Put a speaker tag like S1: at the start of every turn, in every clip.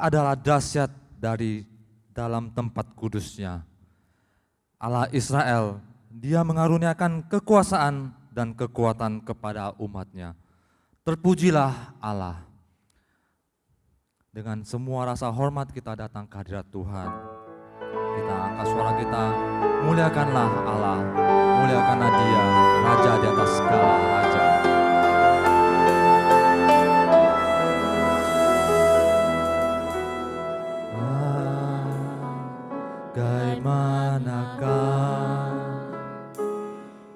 S1: adalah dahsyat dari dalam tempat kudusnya. Allah Israel, Dia mengaruniakan kekuasaan dan kekuatan kepada umatnya. Terpujilah Allah. Dengan semua rasa hormat kita datang ke hadirat Tuhan. Kita angkat suara kita, muliakanlah Allah, muliakanlah Dia, Raja di atas segala raja. Bagaimanakah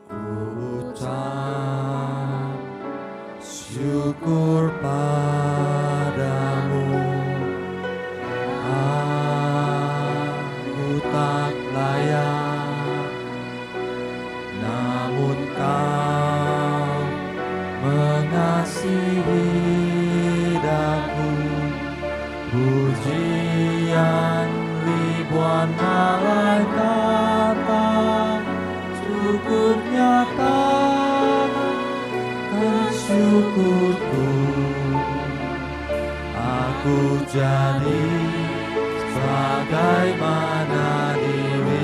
S1: ku ucap syukur padamu, aku tak layak, namun Kau mengasihi daku. Pujian ribuan malaikat tak cukup nyatakan syukurku. Aku jadi sebagaimana diriku,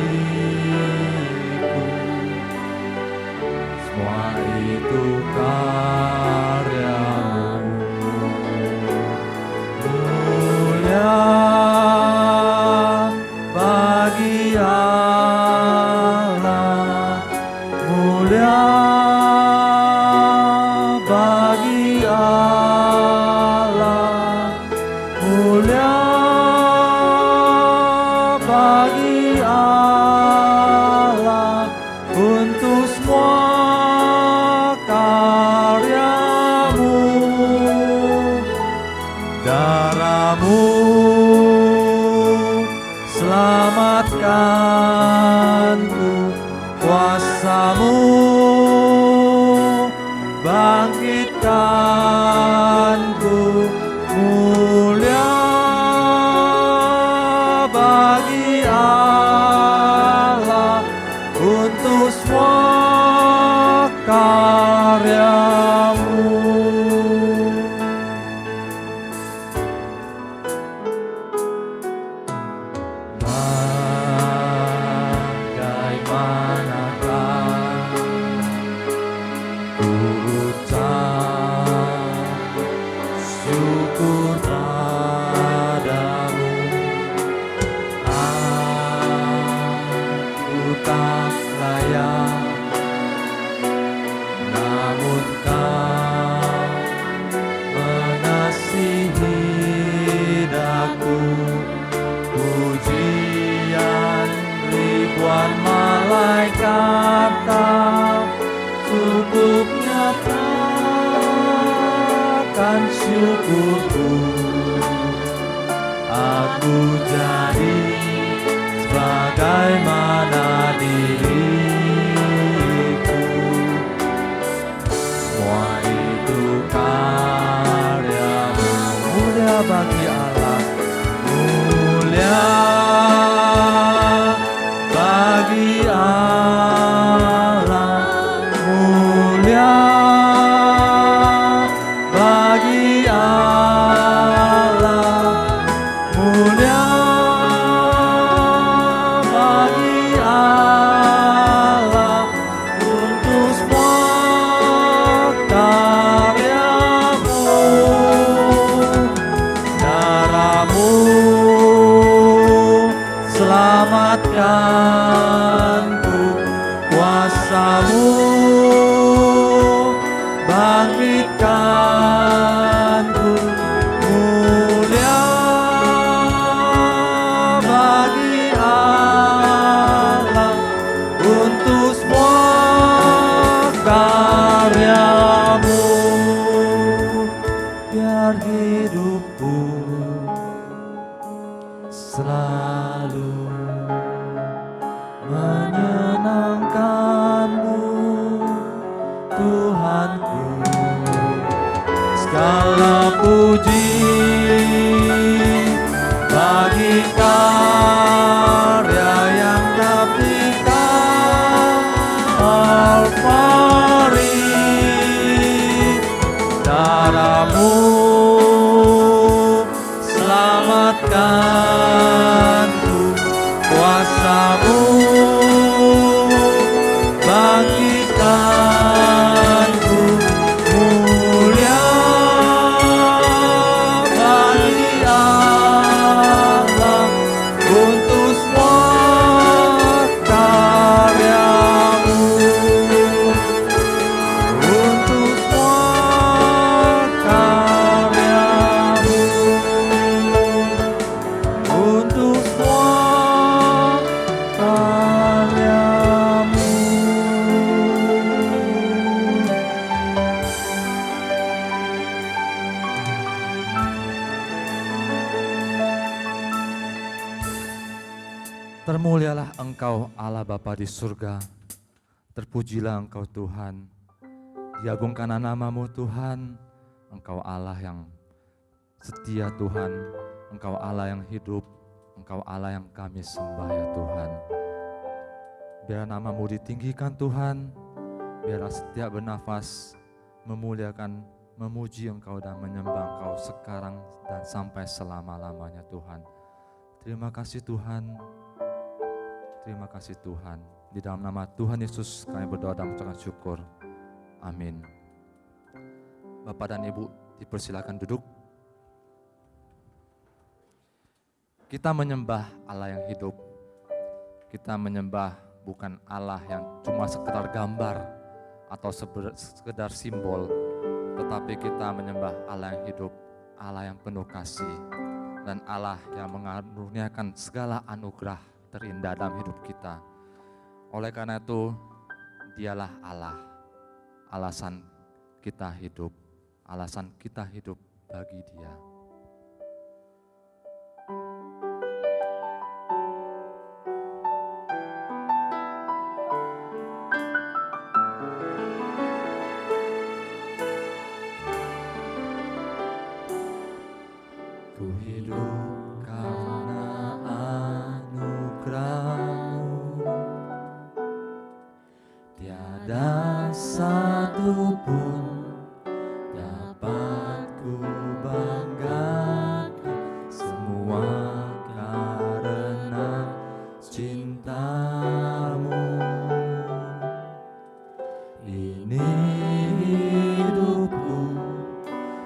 S1: semua itu karyamu. Mulia bagi Allah, mulia bagi Allah, mulia bagi Allah untuk semua karyamu. Darahmu selamatkanku, kuasamu bangkitkanku. Mulia bagi Allah untuk semua karyamu. Syukur padamu, aku tak layak, namun Kau mengasihi daku. Pujian ribuan malaikat tak cukup nyatakan syukurku. Aku jadi sebagaimana diriku, semua itu karyamu. Mulia bagi Allah, mulia bagi Allah, mulia bagi Allah, mulia bagi Allah untuk semua karyamu. Darahmu selamatkanku, kuasamu bangkitkanku. Mulia bagi Allah untuk semua karyamu. Biar hidupku selalu menyenangkanmu, Tuhanku. Segala puji bagi karya yang dapatkan Kalvari. Darahmu selamat Termulialah Engkau Allah Bapa di surga, terpujilah Engkau Tuhan, diagungkanlah nama-Mu Tuhan. Engkau Allah yang setia Tuhan, Engkau Allah yang hidup, Engkau Allah yang kami sembah ya Tuhan. Biar nama-Mu ditinggikan Tuhan, biarlah setiap bernafas memuliakan, memuji Engkau dan menyembah Engkau sekarang dan sampai selama-lamanya Tuhan. Terima kasih Tuhan. Terima kasih Tuhan. Di dalam nama Tuhan Yesus kami berdoa dan mengucapkan syukur. Amin. Bapak dan Ibu dipersilakan duduk. Kita menyembah Allah yang hidup. Kita menyembah bukan Allah yang cuma sekedar gambar atau sekedar simbol. Tetapi kita menyembah Allah yang hidup, Allah yang penuh kasih. Dan Allah yang mengaruniakan segala anugerah terindah dalam hidup kita. Oleh karena itu, dialah Allah, alasan kita hidup bagi Dia. Ku hidup karena anugerah-Mu, tiada satu pun dapat ku banggakan, semua karena cinta-Mu. Ini hidupku,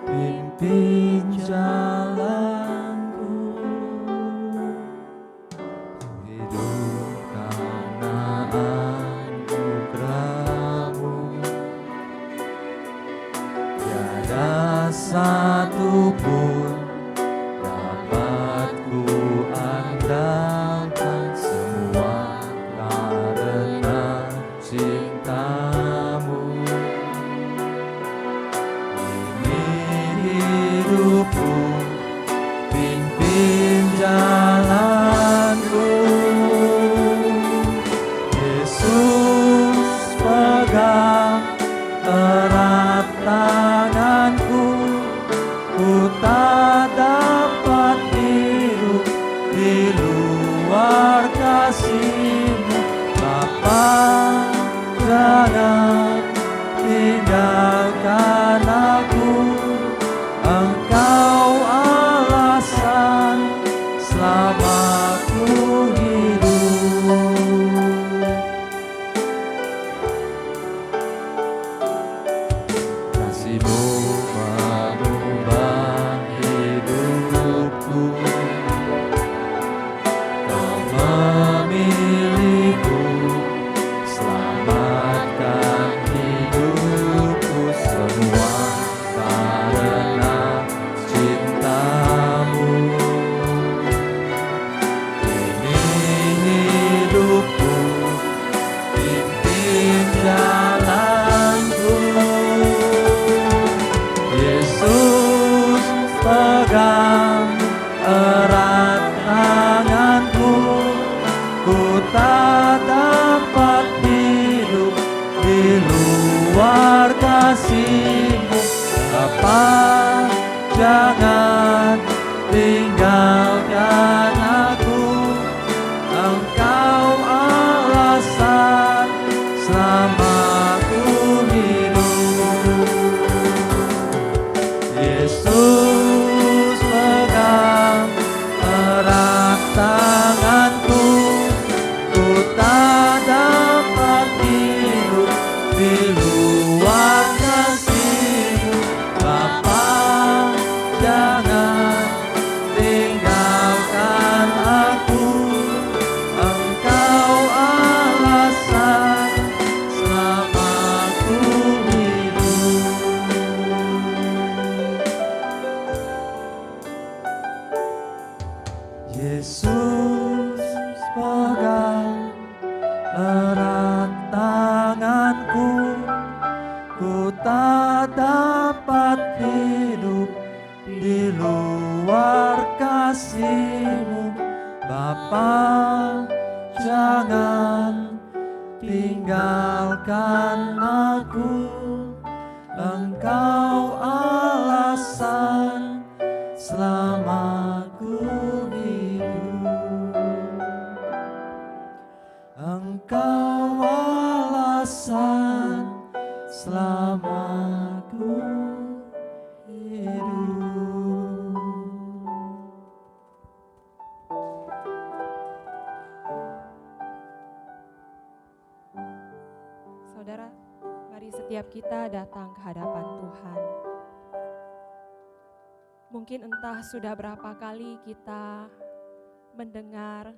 S1: pimpin jalanku. Ku hidup karena anugerah-Mu, tiada satu pun dapat ku andalkan, semua karena cinta-Mu. Ini hidupku, pimpin jalanku. Yesus pegang erat tanganku, ku tak dapat hidup di luar kasih-Mu. Bapa, jangan tinggalkan aku, Engkau alasan selamaku hidup. Kasih-Mu mengubah hidupku, Kau memilihku, selamatkan hidupku, semua karena cinta-Mu. Ini hidupku, pimpin jalanku. Yesus pegang erat tanganku, ku tak dapat hidup di luar kasih-Mu. Bapa, jangan tinggalkan aku, Engkau alasan selamaku hidup. Yesus pegang erat tanganku, ku tak dapat hidup di luar kasih-Mu. Bapa, jangan tinggalkan aku, Engkau alasan selamaku hidup. Yesus pegang erat tanganku, ku tak dapat hidup di luar kasih-Mu. Bapa, jangan tinggalkan aku. Engkau alasan selama ku hidup. Engkau alasan selama ku hidup.
S2: Saudara, mari setiap kita datang ke hadapan Tuhan. Mungkin entah sudah berapa kali kita mendengar,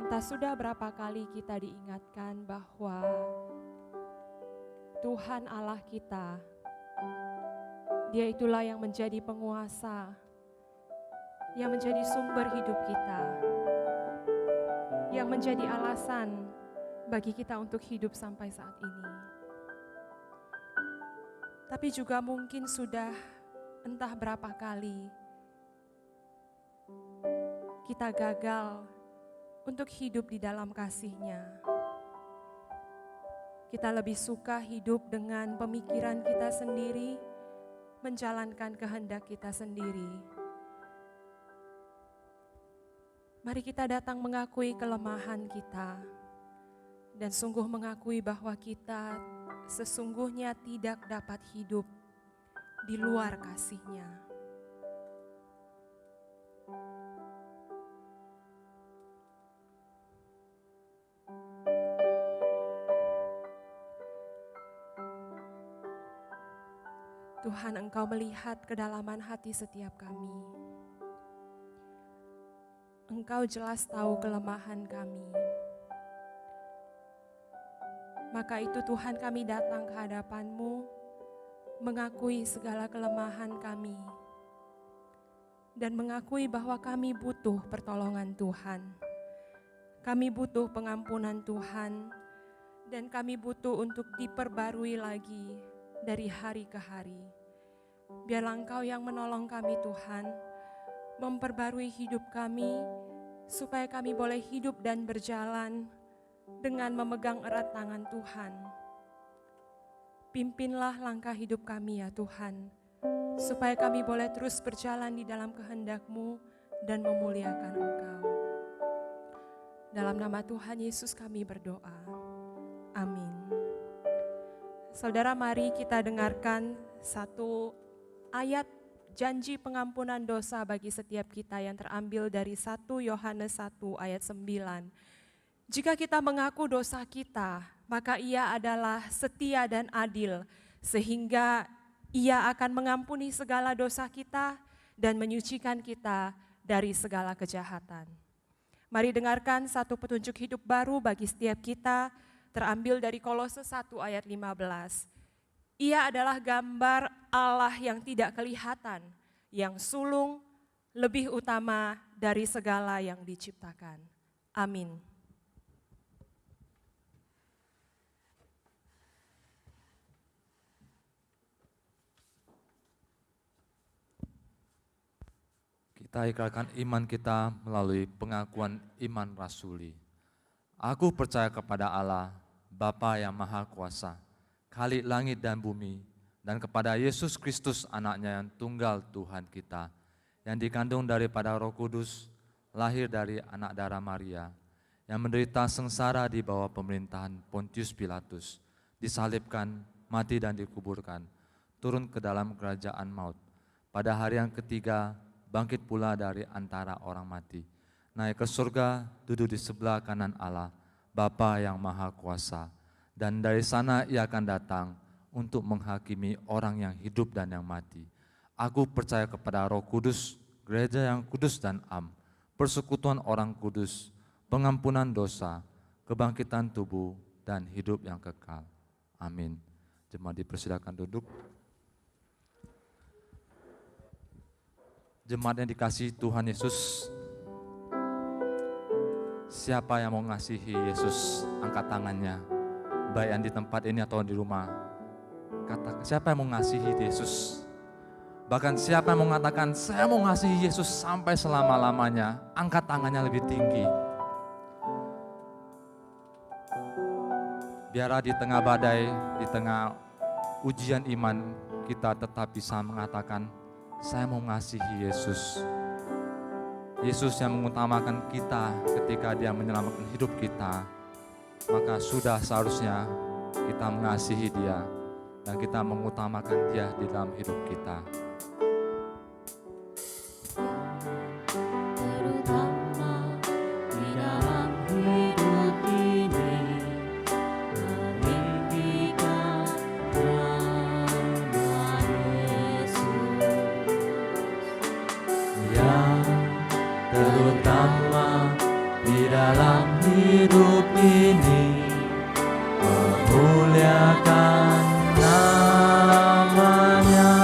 S2: entah sudah berapa kali kita diingatkan bahwa Tuhan Allah kita, Dia itulah yang menjadi penguasa, yang menjadi sumber hidup kita, yang menjadi alasan bagi kita untuk hidup sampai saat ini. Tapi juga mungkin sudah entah berapa kali kita gagal untuk hidup di dalam kasih-Nya. Kita lebih suka hidup dengan pemikiran kita sendiri, menjalankan kehendak kita sendiri. Mari kita datang mengakui kelemahan kita, dan sungguh mengakui bahwa kita sesungguhnya tidak dapat hidup di luar kasih-Nya. Tuhan, Engkau melihat kedalaman hati setiap kami. Engkau jelas tahu kelemahan kami. Maka itu Tuhan, kami datang ke hadapan-Mu, mengakui segala kelemahan kami, dan mengakui bahwa kami butuh pertolongan Tuhan. Kami butuh pengampunan Tuhan, dan kami butuh untuk diperbarui lagi dari hari ke hari. Biarlah Engkau yang menolong kami Tuhan, memperbarui hidup kami, supaya kami boleh hidup dan berjalan dengan memegang erat tangan Tuhan. Pimpinlah langkah hidup kami ya Tuhan, supaya kami boleh terus berjalan di dalam kehendak-Mu dan memuliakan Engkau. Dalam nama Tuhan Yesus kami berdoa. Amin. Saudara, mari kita dengarkan satu ayat janji pengampunan dosa bagi setiap kita yang terambil dari 1 Yohanes 1 ayat 9. Jika kita mengaku dosa kita, maka Ia adalah setia dan adil, sehingga Ia akan mengampuni segala dosa kita dan menyucikan kita dari segala kejahatan. Mari dengarkan satu petunjuk hidup baru bagi setiap kita, terambil dari Kolose 1 ayat 15. Ia adalah gambar Allah yang tidak kelihatan, yang sulung, lebih utama dari segala yang diciptakan. Amin.
S1: Kita ikrarkan iman kita melalui pengakuan iman rasuli. Aku percaya kepada Allah, Bapa yang Maha Kuasa, Khalik langit dan bumi, dan kepada Yesus Kristus anaknya yang tunggal Tuhan kita, yang dikandung daripada Roh Kudus, lahir dari anak darah Maria, yang menderita sengsara di bawah pemerintahan Pontius Pilatus, disalibkan, mati dan dikuburkan, turun ke dalam kerajaan maut. Pada hari yang ketiga, bangkit pula dari antara orang mati, naik ke surga, duduk di sebelah kanan Allah, Bapa yang Maha Kuasa, dan dari sana Ia akan datang untuk menghakimi orang yang hidup dan yang mati. Aku percaya kepada Roh Kudus, gereja yang kudus dan am, persekutuan orang kudus, pengampunan dosa, kebangkitan tubuh, dan hidup yang kekal. Amin. Jemaat dipersilakan duduk. Jemaat yang dikasihi Tuhan Yesus, siapa yang mau mengasihi Yesus? Angkat tangannya, baik yang di tempat ini atau di rumah. Katakan, siapa yang mau mengasihi Yesus? Bahkan siapa yang mengatakan, saya mau mengasihi Yesus sampai selama-lamanya? Angkat tangannya lebih tinggi. Biarlah di tengah badai, di tengah ujian iman, kita tetap bisa mengatakan, saya mau mengasihi Yesus. Yesus yang mengutamakan kita ketika dia menyelamatkan hidup kita, maka sudah seharusnya kita mengasihi dia dan kita mengutamakan dia di dalam hidup kita.
S3: Terutama di dalam hidup ini, memuliakan namanya.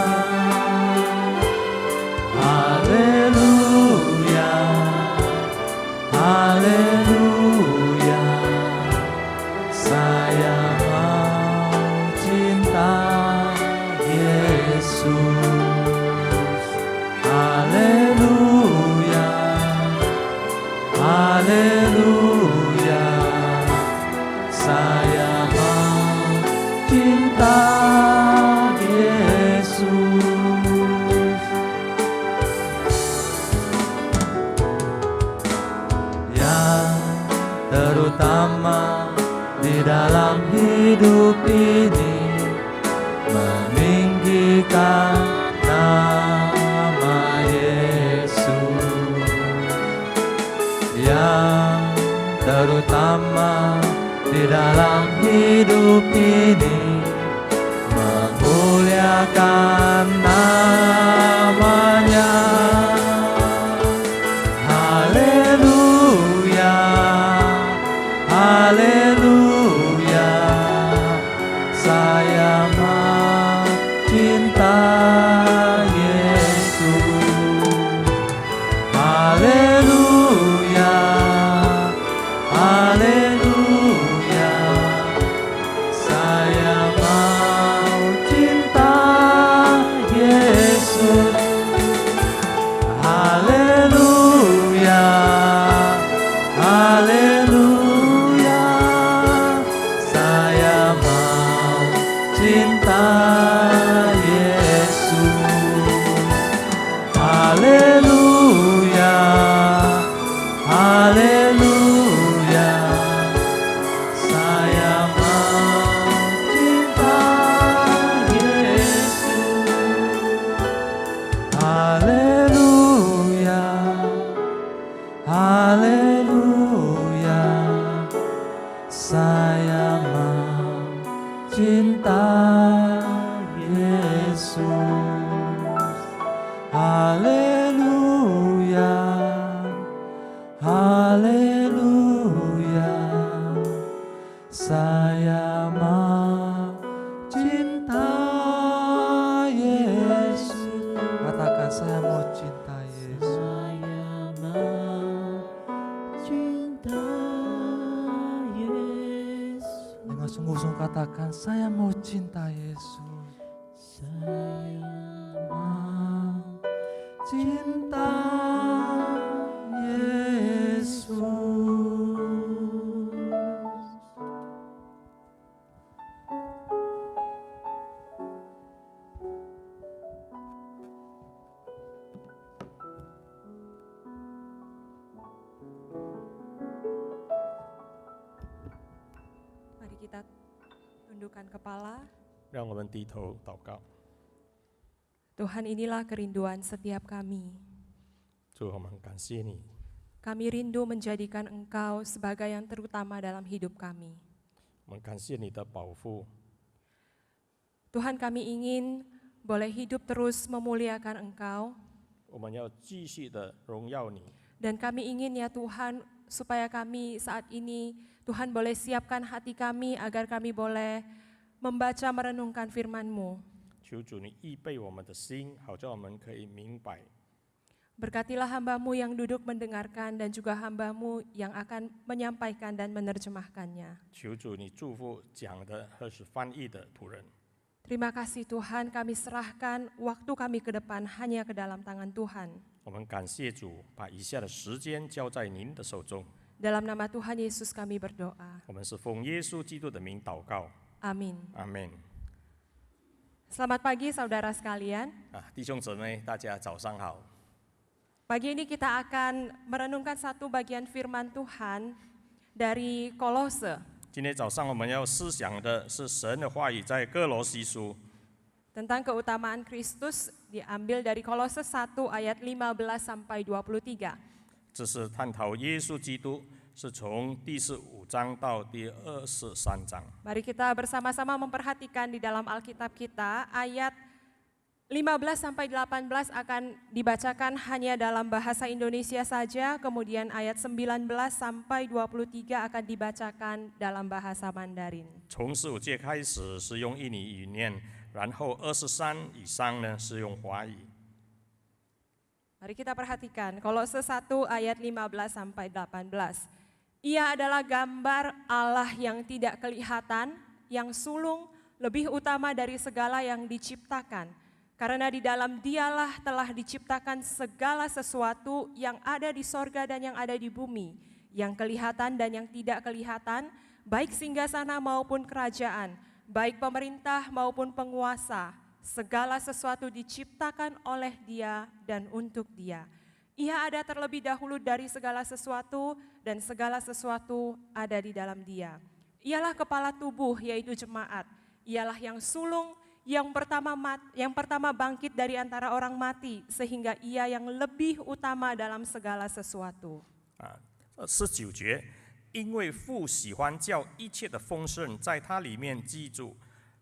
S3: Haleluya, haleluya, saya mau cinta Yesus. Haleluya, haleluya, saya mau cinta Yesus. Yang terutama di dalam hidup ini, meninggikan nama Yesus. Yang terutama di dalam hidup ini, memuliakan namanya. Haleluya, haleluya, saya mau cinta Yesus. Haleluya, haleluya, saya mau cinta Yesus. Haleluya, haleluya, saya mau cinta Yesus. Haleluya, haleluya, saya mau cinta Yesus. Haleluya, haleluya, saya mau cinta Yesus. Haleluya, haleluya, saya mau cinta Yesus. Katakan, saya mau cinta Yesus. Saya mau cinta Yesus. Dengan sungguh-sungguh katakan, saya mau cinta Yesus. Saya mau cinta Yesus.
S2: Mari kita tundukkan kepala.
S4: 让我们低头祷告。
S2: Tuhan, inilah kerinduan setiap kami.
S4: 主，我们感谢你，
S2: Kami rindu menjadikan Engkau sebagai yang terutama dalam hidup kami.
S4: 我们感谢你的保护。
S2: Tuhan, kami ingin boleh hidup terus memuliakan Engkau.
S4: 我们要继续的荣耀你，
S2: Dan kami ingin ya Tuhan, supaya kami saat ini, Tuhan boleh siapkan hati kami agar kami boleh membaca merenungkan firman-Mu.
S4: 求主你预备我们的心，好叫我们可以明白。
S2: Berkatilah hamba-Mu yang duduk mendengarkan dan juga hamba-Mu yang akan menyampaikan dan menerjemahkannya.
S4: 求主你祝福讲的和是翻译的仆人。
S2: Terima kasih Tuhan, kami serahkan waktu kami ke depan hanya ke dalam tangan Tuhan.
S4: 我们感谢主，把以下的时间交在您的手中。
S2: Dalam nama Tuhan Yesus kami berdoa.
S4: 我们是奉耶稣基督的名祷告，
S2: Amin.
S4: 阿门。
S2: Selamat pagi saudara sekalian.
S4: 弟兄姊妹，大家早上好。
S2: Pagi ini kita akan merenungkan satu bagian firman Tuhan dari Kolose
S4: 今天早上我们要思想的是神的话语，在哥罗西书
S2: tentang keutamaan Kristus, diambil dari Kolose 1 ayat 15 sampai 23.
S4: 这是探讨耶稣基督，是从第15章到第23章。
S2: Mari kita bersama-sama memperhatikan di dalam Alkitab kita, ayat 15 sampai 18 akan dibacakan hanya dalam bahasa Indonesia saja, kemudian ayat 19 sampai 23 akan dibacakan dalam bahasa Mandarin.
S4: 从15节开始是用印尼语念，然后23以上呢是用华语。
S2: Mari kita perhatikan, Kolose 1 ayat 15 sampai 18. Ia adalah gambar Allah yang tidak kelihatan, yang sulung, lebih utama dari segala yang diciptakan. Karena di dalam Dialah telah diciptakan segala sesuatu yang ada di sorga dan yang ada di bumi, yang kelihatan dan yang tidak kelihatan, baik singgasana maupun kerajaan, baik pemerintah maupun penguasa. Segala sesuatu diciptakan oleh Dia dan untuk Dia. Ia ada terlebih dahulu dari segala sesuatu dan segala sesuatu ada di dalam Dia. Ialah kepala tubuh yaitu jemaat. Ialah yang sulung yang pertama bangkit dari antara orang mati, sehingga ia yang lebih utama dalam segala sesuatu.
S4: 19节，因为父喜欢叫一切的丰盛在他里面记住，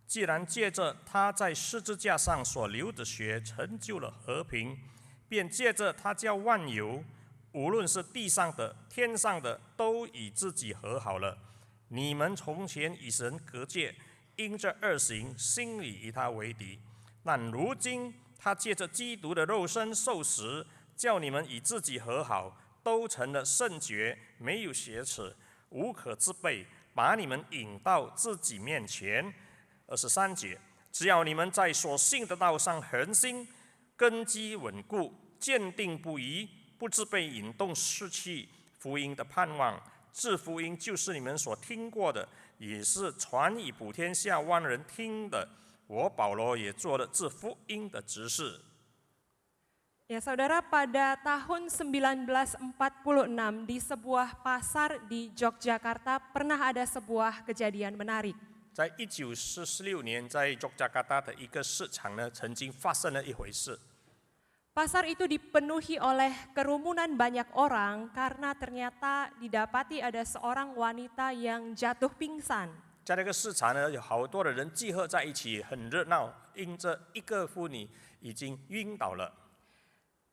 S4: 既然借着他在十字架上所流的血成就了和平，便借着他叫万有，无论是地上的、天上的，都与自己和好了。你们从前与神隔绝，因这恶行，心里与他为敌。但如今他借着基督的肉身受死，叫你们与自己和好，都成了圣洁，没有瑕疵，无可自备，把你们引到自己面前。23节，只要你们在所信的道上恒心，根基稳固，坚定不移，不自被引动失去福音的盼望。这福音就是你们所听过的，也是传以普天下万人听的。我保罗也做了这福音的执事。
S2: Ya saudara, pada tahun 1946 di sebuah pasar di Yogyakarta pernah ada sebuah kejadian menarik.
S4: 在1946年，在雅加达的一个市场呢，曾经发生了一回事。
S2: Pasar itu dipenuhi oleh kerumunan banyak orang karena ternyata didapati ada seorang wanita yang jatuh pingsan.
S4: 在那个市场呢，有好多的人集合在一起，很热闹，因着一个妇女已经晕倒了。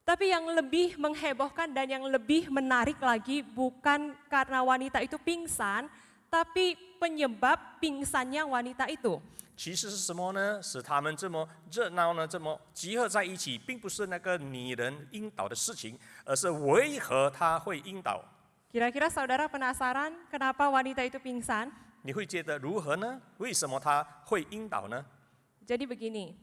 S2: Tapi yang lebih menghebohkan dan yang lebih menarik lagi bukan karena wanita itu pingsan, tapi penyebab pingsannya wanita itu.
S4: 其实是什么呢？使他们这么热闹呢？这么集合在一起，并不是那个女人晕倒的事情，而是为何她会晕倒？
S2: Kira-kira saudara penasaran kenapa wanita itu pingsan?
S4: 你会觉得如何呢？为什么她会晕倒呢？
S2: Jadi begini,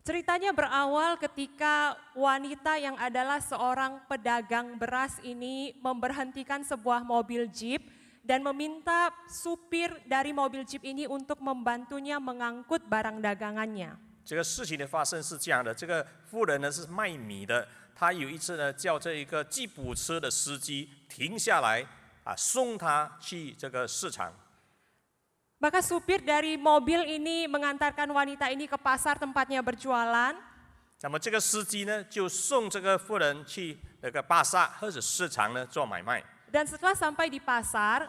S2: ceritanya berawal ketika wanita yang adalah seorang pedagang beras ini memberhentikan sebuah mobil jeep dan meminta supir dari mobil jeep ini untuk membantunya mengangkut barang dagangannya.
S4: 这个事情的发生是这样的：这个妇人呢是卖米的，她有一次呢叫这一个吉普车的司机停下来送她去这个市场。
S2: Maka supir dari mobil ini mengantarkan wanita ini ke pasar tempatnya berjualan.
S4: 那么这个司机呢就送这个妇人去那个巴萨或者市场呢做买卖。
S2: Dan setelah sampai di pasar,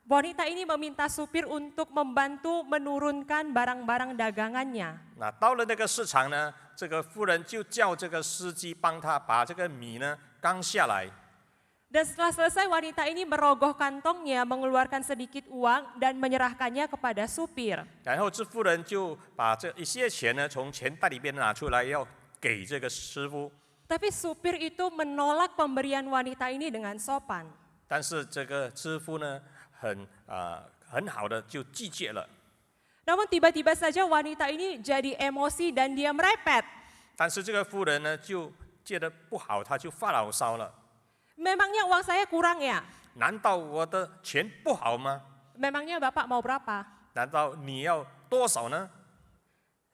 S2: wanita ini meminta supir untuk membantu menurunkan barang-barang dagangannya.
S4: 那到了那个市场呢，这个妇人就叫这个司机帮他把这个米呢刚下来。
S2: Dan setelah selesai wanita ini merogoh kantongnya, mengeluarkan sedikit uang dan menyerahkannya kepada supir.
S4: 然后这妇人就把这一些钱呢从钱袋里边拿出来，要给这个师傅。
S2: Tapi supir itu menolak pemberian wanita ini dengan sopan.
S4: 但是这个师傅呢很好的就拒绝了。
S2: Namun tiba-tiba saja wanita ini jadi emosi dan dia merepet.
S4: 但是这个妇人呢就觉得不好，她就发牢骚了。
S2: Memangnya uang saya kurang ya?
S4: 难道我的钱不好吗？
S2: Memangnya Bapak mau berapa?
S4: 难道你要多少呢？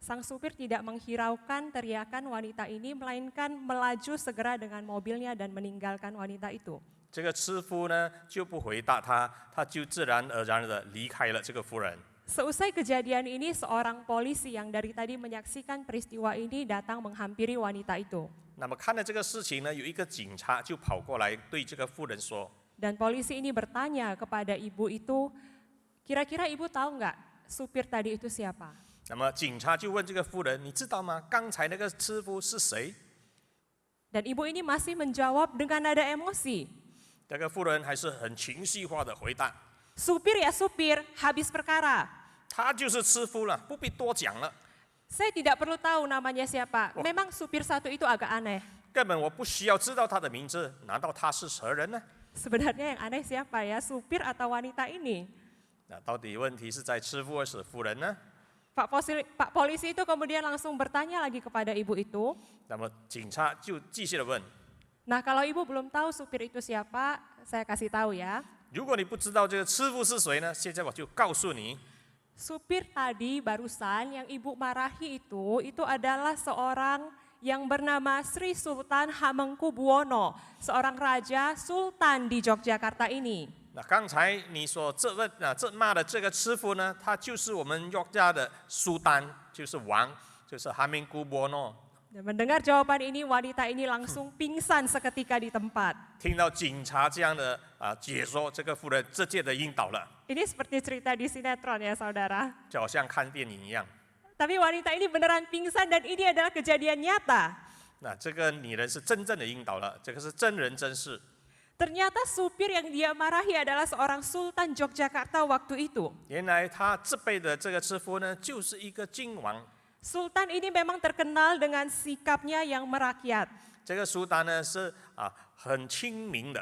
S2: Sang supir tidak menghiraukan teriakan wanita ini, melainkan melaju segera dengan mobilnya dan meninggalkan wanita itu.
S4: 这个吃夫呢就不回答他，他就自然而然的离开了这个妇人。
S2: Seusai kejadian ini, seorang polisi yang dari tadi menyaksikan peristiwa ini datang menghampiri wanita itu.
S4: 那么看了这个事情呢，有一个警察就跑过来对这个妇人说
S2: Dan polisi ini bertanya kepada ibu itu, kira-kira ibu tahu nggak supir tadi itu siapa?：“
S4: 那么警察就问这个妇人，你知道吗？刚才那个吃夫是谁？”
S2: Dan ibu ini masih menjawab dengan nada emosi.
S4: 这个妇人还是很情绪化的回答
S2: Supir ya supir, habis perkara.
S4: 他就是吃夫了，不必多讲了，
S2: Saya tidak perlu tahu namanya siapa. Memang supir satu itu agak aneh.
S4: 根本我不需要知道他的名字，难道他是何人呢？
S2: Sebenarnya yang aneh siapa ya, supir atau wanita ini?
S4: 那到底问题是在吃夫还是妇人呢？
S2: Pak polisi itu kemudian langsung bertanya lagi kepada ibu itu.
S4: 那么警察就继续的问：
S2: Nah kalau ibu belum tahu supir itu siapa, saya kasih tahu ya.
S4: 如果你不知道这个吃夫是谁呢？现在我就告诉你，
S2: Supir tadi barusan yang ibu marahi itu adalah seorang yang bernama Sri Sultan Hamengkubuwono, seorang raja sultan di Yogyakarta ini.
S4: 那刚才你所责骂的这个吃夫呢，他就是我们约家的苏丹，就是王，就是哈明古波诺。
S2: Dan mendengar jawaban ini, wanita ini langsung pingsan seketika di tempat.
S4: 听到警察这样的解说，这个妇人直接的晕倒了，
S2: Ini seperti cerita di sinetron ya saudara.
S4: 就好像看电影一样。
S2: Tapi wanita ini beneran pingsan dan ini adalah kejadian nyata.
S4: 那这个女人是真正的晕倒了，这个是真人真事。
S2: Ternyata supir yang dia marahi adalah seorang sultan Yogyakarta waktu itu.
S4: 原来他这辈的这个吃夫呢，就是一个君王。
S2: Sultan ini memang terkenal dengan sikapnya yang merakyat.
S4: 这个苏丹呢是很亲民的，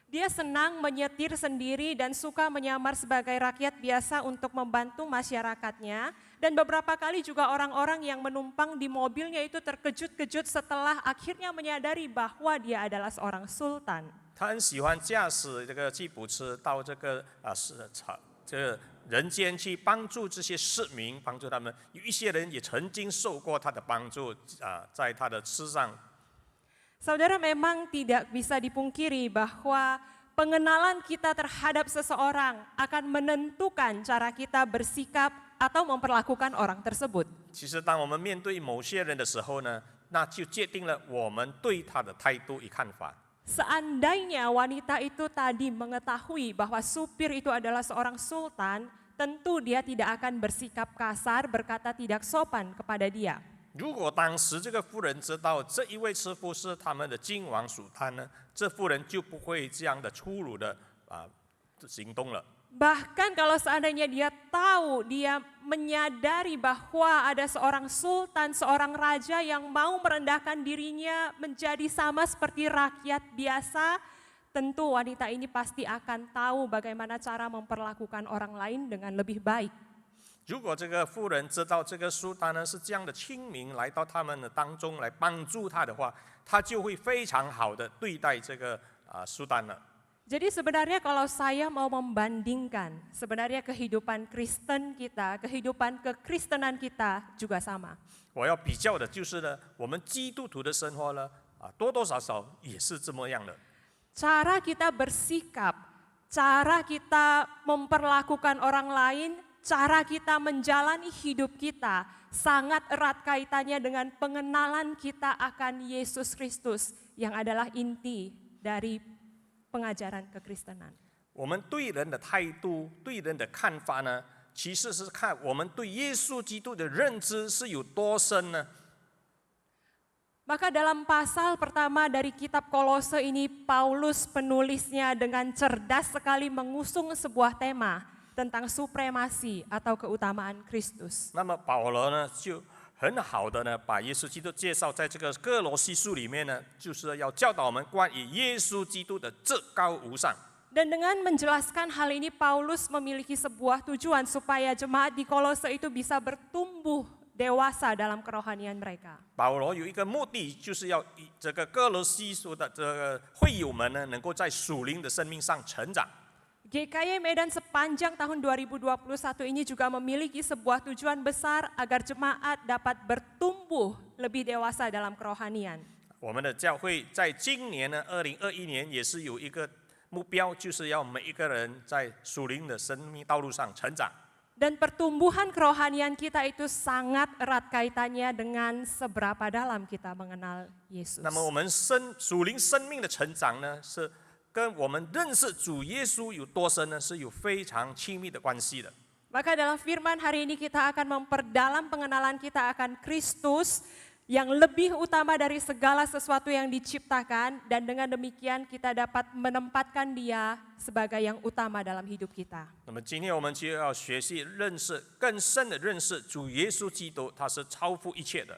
S2: Dia senang menyetir sendiri dan suka menyamar sebagai rakyat biasa untuk membantu masyarakatnya. Dan beberapa kali juga orang-orang yang menumpang di mobilnya itu terkejut-kejut setelah akhirnya menyadari bahwa dia adalah seorang sultan.
S4: 他很喜欢驾驶这个吉普车到这个这个人间去帮助这些市民，帮助他们。有一些人也曾经受过他的帮助在他的车上。
S2: Saudara, memang tidak bisa dipungkiri bahwa pengenalan kita terhadap seseorang akan menentukan cara kita bersikap atau memperlakukan orang tersebut.
S4: 其实，当我们面对某些人的时候呢，那就决定了我们对他的态度与看法。
S2: Seandainya wanita itu tadi mengetahui bahwa supir itu adalah seorang sultan, tentu dia tidak akan bersikap kasar, berkata tidak sopan kepada dia.
S4: 如果当时这个妇人知道这一位师傅是他们的君王属他呢，这妇人就不会这样的粗鲁的行动了。
S2: Bahkan kalau seandainya dia tahu, dia menyadari bahwa ada seorang sultan, seorang raja yang mau merendahkan dirinya menjadi sama seperti rakyat biasa, tentu wanita ini pasti akan tahu bagaimana cara memperlakukan orang lain dengan lebih baik.
S4: 如果这个妇人知道这个苏丹呢是这样的亲民来到他们的当中来帮助他的话，他就会非常好的对待这个苏丹了。
S2: Jadi sebenarnya kalau saya mau membandingkan, sebenarnya kehidupan Kristen kita, kehidupan kekristenan kita juga sama.
S4: 我要比较的就是呢，我们基督徒的生活呢，多多少少也是这么样的。
S2: Cara kita bersikap, cara kita memperlakukan orang lain, cara kita menjalani hidup kita sangat erat kaitannya dengan pengenalan kita akan Yesus Kristus yang adalah inti dari pengajaran kekristenan.
S4: 我们对人的态度、对人的看法呢，其实是看我们对耶稣基督的认知是有多深呢？
S2: Maka dalam pasal pertama dari kitab Kolose ini, Paulus penulisnya dengan cerdas sekali mengusung sebuah tema tentang supremasi atau keutamaan Kristus.
S4: 那么保罗呢，就很好的呢，把耶稣基督介绍在这个哥罗西书里面呢，就是要教导我们关于耶稣基督的至高无上。
S2: Dan dengan menjelaskan hal ini, Paulus memiliki sebuah tujuan supaya jemaat di Kolose itu bisa bertumbuh dewasa dalam kerohanian mereka.
S4: 保罗有一个目的，就是要以这个哥罗西书的这个会友们呢，能够在属灵的生命上成长。
S2: GKY Medan sepanjang tahun 2021 ini juga memiliki sebuah tujuan besar agar jemaat dapat bertumbuh lebih dewasa dalam kerohanian.
S4: 我们的教会在今年呢，2021年也是有一个目标，就是要每一个人在属灵的生命道路上成长。
S2: Dan pertumbuhan kerohanian kita itu sangat erat kaitannya dengan seberapa dalam kita mengenal Yesus.
S4: 那么我们属灵生命的成长呢，是跟我们认识主耶稣有多深呢，是有非常亲密的关系的。
S2: Maka dalam firman hari ini kita akan memperdalam pengenalan kita akan Kristus yang lebih utama dari segala sesuatu yang diciptakan, dan dengan demikian kita dapat menempatkan Dia sebagai yang utama dalam hidup kita.
S4: 那么今天我们就要学习认识更深的认识主耶稣基督，他是超乎一切的。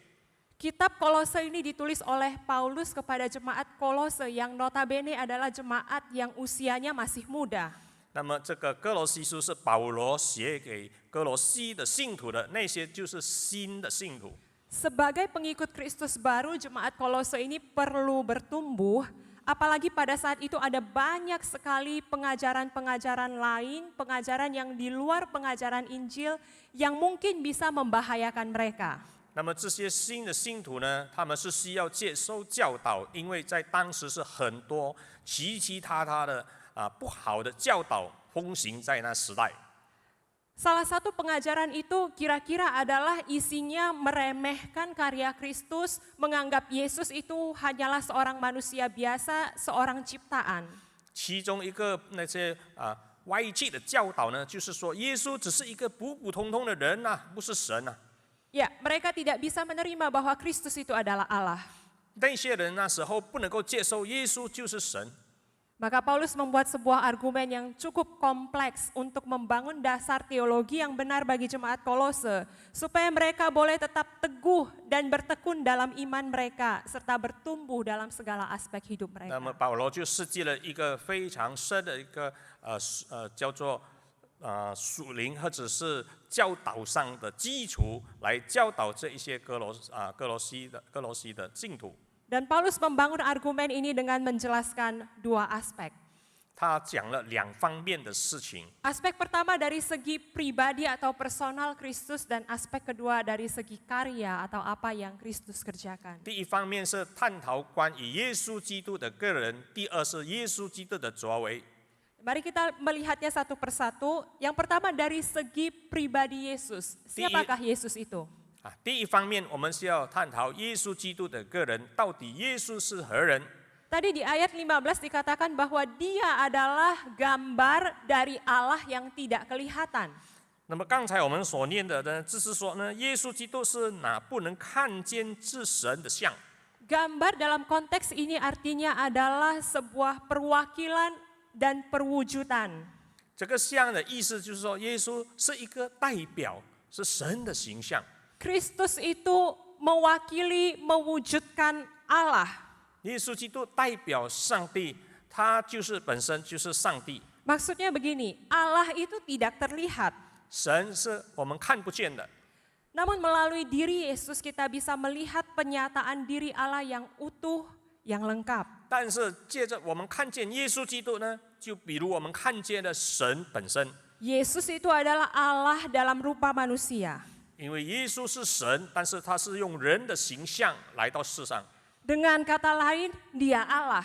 S2: Kitab Kolose ini ditulis oleh Paulus kepada jemaat Kolose yang notabene adalah jemaat yang usianya masih muda.
S4: 那么这个哥罗西书是保罗写给哥罗西的信徒的，那些就是新的信徒。
S2: Sebagai pengikut Kristus baru, jemaat Kolose ini perlu bertumbuh, apalagi pada saat itu ada banyak sekali pengajaran-pengajaran lain, pengajaran yang di luar pengajaran Injil yang mungkin bisa membahayakan mereka.
S4: 那么这些新的信徒呢，他们是需要接受教导，因为在当时是很多其他的不好的教导风行在那时代。
S2: Salah satu pengajaran itu kira-kira adalah isinya meremehkan karya Kristus, menganggap Yesus itu hanyalah seorang manusia biasa, seorang ciptaan.
S4: 其中一个那些歪曲的教导呢，就是说耶稣只是一个普普通通的人呐、不是神呐、
S2: Ya, mereka tidak bisa menerima bahwa Kristus itu adalah Allah.
S4: 那些人那时候不能够接受耶稣就是神。
S2: Maka Paulus membuat sebuah argumen yang cukup kompleks untuk membangun dasar teologi yang benar bagi jemaat Kolose, supaya mereka boleh tetap teguh dan bertekun dalam iman mereka, serta bertumbuh dalam segala aspek hidup
S4: 那么
S2: mereka.
S4: 保罗就设计了一个非常深的一个叫做属灵或者是教导上的基础，来教导这一些哥罗西的信徒。
S2: Dan Paulus membangun argumen ini dengan menjelaskan dua aspek.
S4: 他讲了两方面的事情。
S2: Aspek pertama dari segi pribadi atau personal Kristus, dan aspek kedua dari segi karya atau apa yang Kristus kerjakan.
S4: 第一方面是探讨关于耶稣基督的个人，第二是耶稣基督的作为。
S2: Mari kita melihatnya satu persatu. Yang pertama dari segi pribadi Yesus. Siapakah Yesus itu?
S4: 第一方面我们是要探讨耶稣基督的个人，到底耶稣是何人？
S2: Tadi di ayat 15 dikatakan bahwa dia adalah gambar dari Allah yang tidak kelihatan.
S4: 那么刚才我们所念的呢，就是说呢，耶稣基督是那不能看见之神的像。
S2: Gambar dalam konteks ini artinya adalah sebuah perwakilan dan perwujudan.
S4: 这个像的意思就是说，耶稣是一个代表，是神的形象。
S2: Kristus itu mewakili, mewujudkan Allah.
S4: 耶稣基督代表上帝，他就是本身就是上帝。
S2: Maksudnya begini, Allah itu tidak terlihat.
S4: 神是我们看不见的，
S2: Namun melalui diri Yesus kita bisa melihat penyataan diri Allah yang utuh, yang lengkap.
S4: 但是借着我们看见耶稣基督呢，就比如我们看见了神本身，
S2: Yesus itu adalah Allah dalam rupa manusia.
S4: 因为耶稣是神，但是他是用人的形象来到世上。
S2: Dengan kata lain, dia Allah.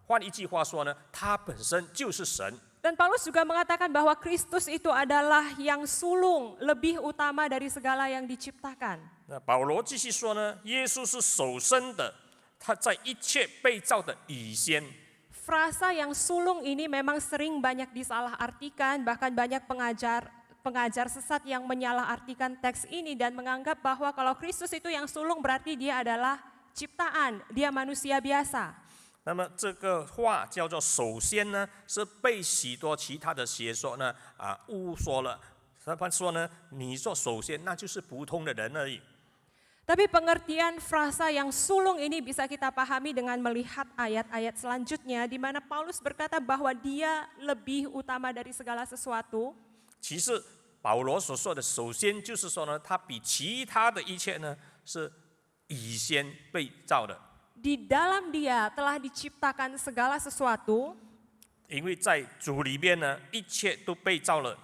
S4: 换一句话说呢，他本身就是神。
S2: Dan Paulus juga mengatakan bahwa Kristus itu adalah yang sulung, lebih utama dari segala yang diciptakan.
S4: 那保罗继续说呢，耶稣是首生的，他在一切被造的以先。
S2: Frasa yang sulung ini memang sering banyak disalahartikan, bahkan banyak pengajar sesat yang menyalahartikan teks ini dan menganggap bahwa kalau Kristus itu yang sulung berarti dia adalah ciptaan, dia manusia biasa.
S4: 那么这个话叫做首先呢，是被许多其他的学说呢误说了。他说呢，你说首先那就是普通的人而已。
S2: Tapi pengertian frasa yang sulung ini bisa kita pahami dengan melihat ayat-ayat selanjutnya di mana Paulus berkata bahwa dia lebih utama dari segala sesuatu.
S4: 其实保罗所说的，首先就是说呢，他比其他的一切呢是以先被造的，
S2: Di dalam Dia telah diciptakan segala sesuatu.
S4: 因为在主里边呢，一切都被造了，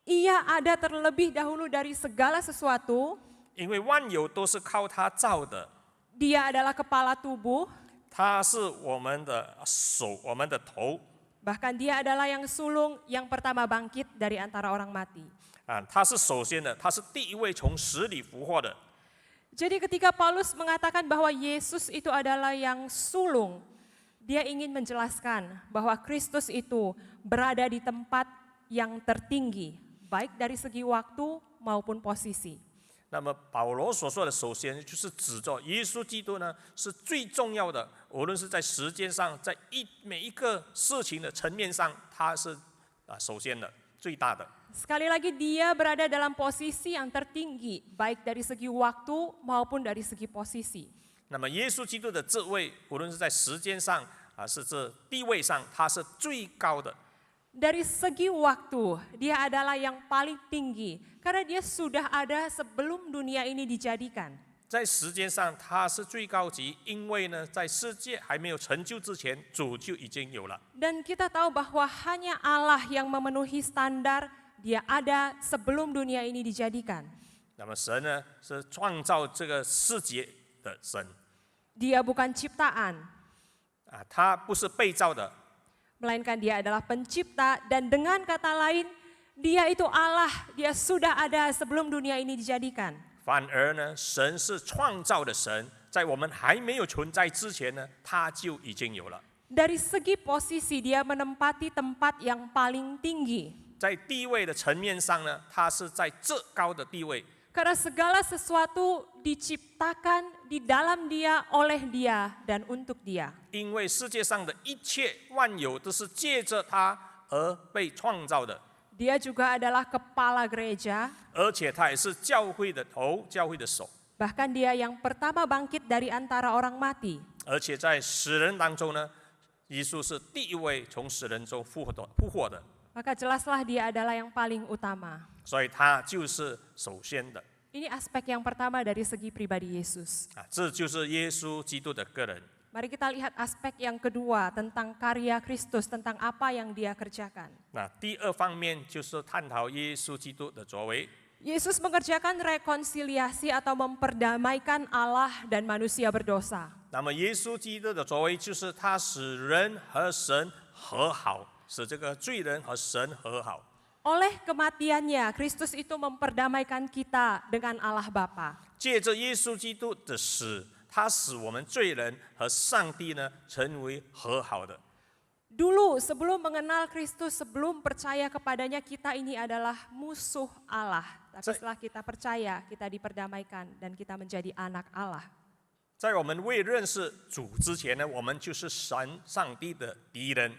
S2: Ia ada terlebih dahulu dari segala sesuatu.
S4: 因为万有都是靠他造的，
S2: Dia adalah kepala tubuh.
S4: 他是我们的手，我们的头
S2: Bahkan Dia adalah yang sulung yang pertama bangkit dari antara orang mati.
S4: 啊，他是首先的，他是第一位从死里复活的。
S2: Jadi ketika Paulus mengatakan bahwa Yesus itu adalah yang sulung, dia ingin menjelaskan bahwa Kristus itu berada di tempat yang tertinggi, baik dari segi waktu maupun posisi.
S4: 那么保罗所说的，首先就是指着耶稣基督呢是最重要的，无论是在时间上，在每一个事情的层面上，他是首先的、最大的。
S2: Sekali lagi dia berada dalam posisi yang tertinggi, baik dari segi waktu maupun dari segi posisi.
S4: 那么耶稣基督的这位，无论是在时间上是这地位上，他是最高的。
S2: Dari segi waktu, dia adalah yang paling tinggi, karena dia sudah ada sebelum dunia ini dijadikan.
S4: 在时间上，他是最高级，因为呢，在世界还没有成就之前，主就已经有了。
S2: Dan kita tahu bahwa hanya Allah yang memenuhi standar, dia ada sebelum dunia ini dijadikan.
S4: 那么神呢，是创造这个世界的神
S2: Dia bukan ciptaan,
S4: 他不是被造的，
S2: melainkan dia adalah pencipta, dan dengan kata lain, dia itu Allah, dia sudah ada sebelum dunia ini dijadikan.
S4: 反而呢，神是创造的神，在我们还没有存在之前呢，他就已经有了。
S2: Dari segi posisi, dia menempati tempat yang paling tinggi.
S4: 在地位的层面上呢，他是在最高的地位，
S2: Karena segala sesuatu diciptakan di dalam dia, oleh dia, dan untuk dia.
S4: 因为世界上的一切万有都是借着他而被创造的，
S2: Dia juga adalah kepala gereja,
S4: 而且他也是教会的头，教会的手，
S2: bahkan dia yang pertama bangkit dari antara orang mati.
S4: 而且在死人当中呢，耶稣是第一位从死人中复活的，
S2: Maka jelaslah dia adalah yang paling utama.
S4: 所以他就是首先的
S2: Ini aspek yang pertama dari segi pribadi Yesus.
S4: 这就是耶稣基督的个人。
S2: Mari kita lihat aspek yang kedua tentang karya Kristus, tentang apa yang dia kerjakan.
S4: 那第二方面就是探讨耶稣基督的作为。
S2: Yesus mengerjakan rekonsiliasi atau memperdamaikan Allah dan manusia berdosa.
S4: 那么耶稣基督的作为就是他使人和神和好，使这个罪人和神和好。
S2: Oleh kematiannya, Kristus itu memperdamaikan kita dengan Allah Bapa.
S4: 借着耶稣基督的死，他使我们罪人和上帝呢成为和好的。
S2: Dulu sebelum mengenal Kristus, sebelum percaya kepadanya, kita ini adalah musuh Allah. Tapi setelah kita percaya, kita diperdamaikan dan kita menjadi anak Allah.
S4: 在我们未认识主之前呢，我们就是上帝的敌人。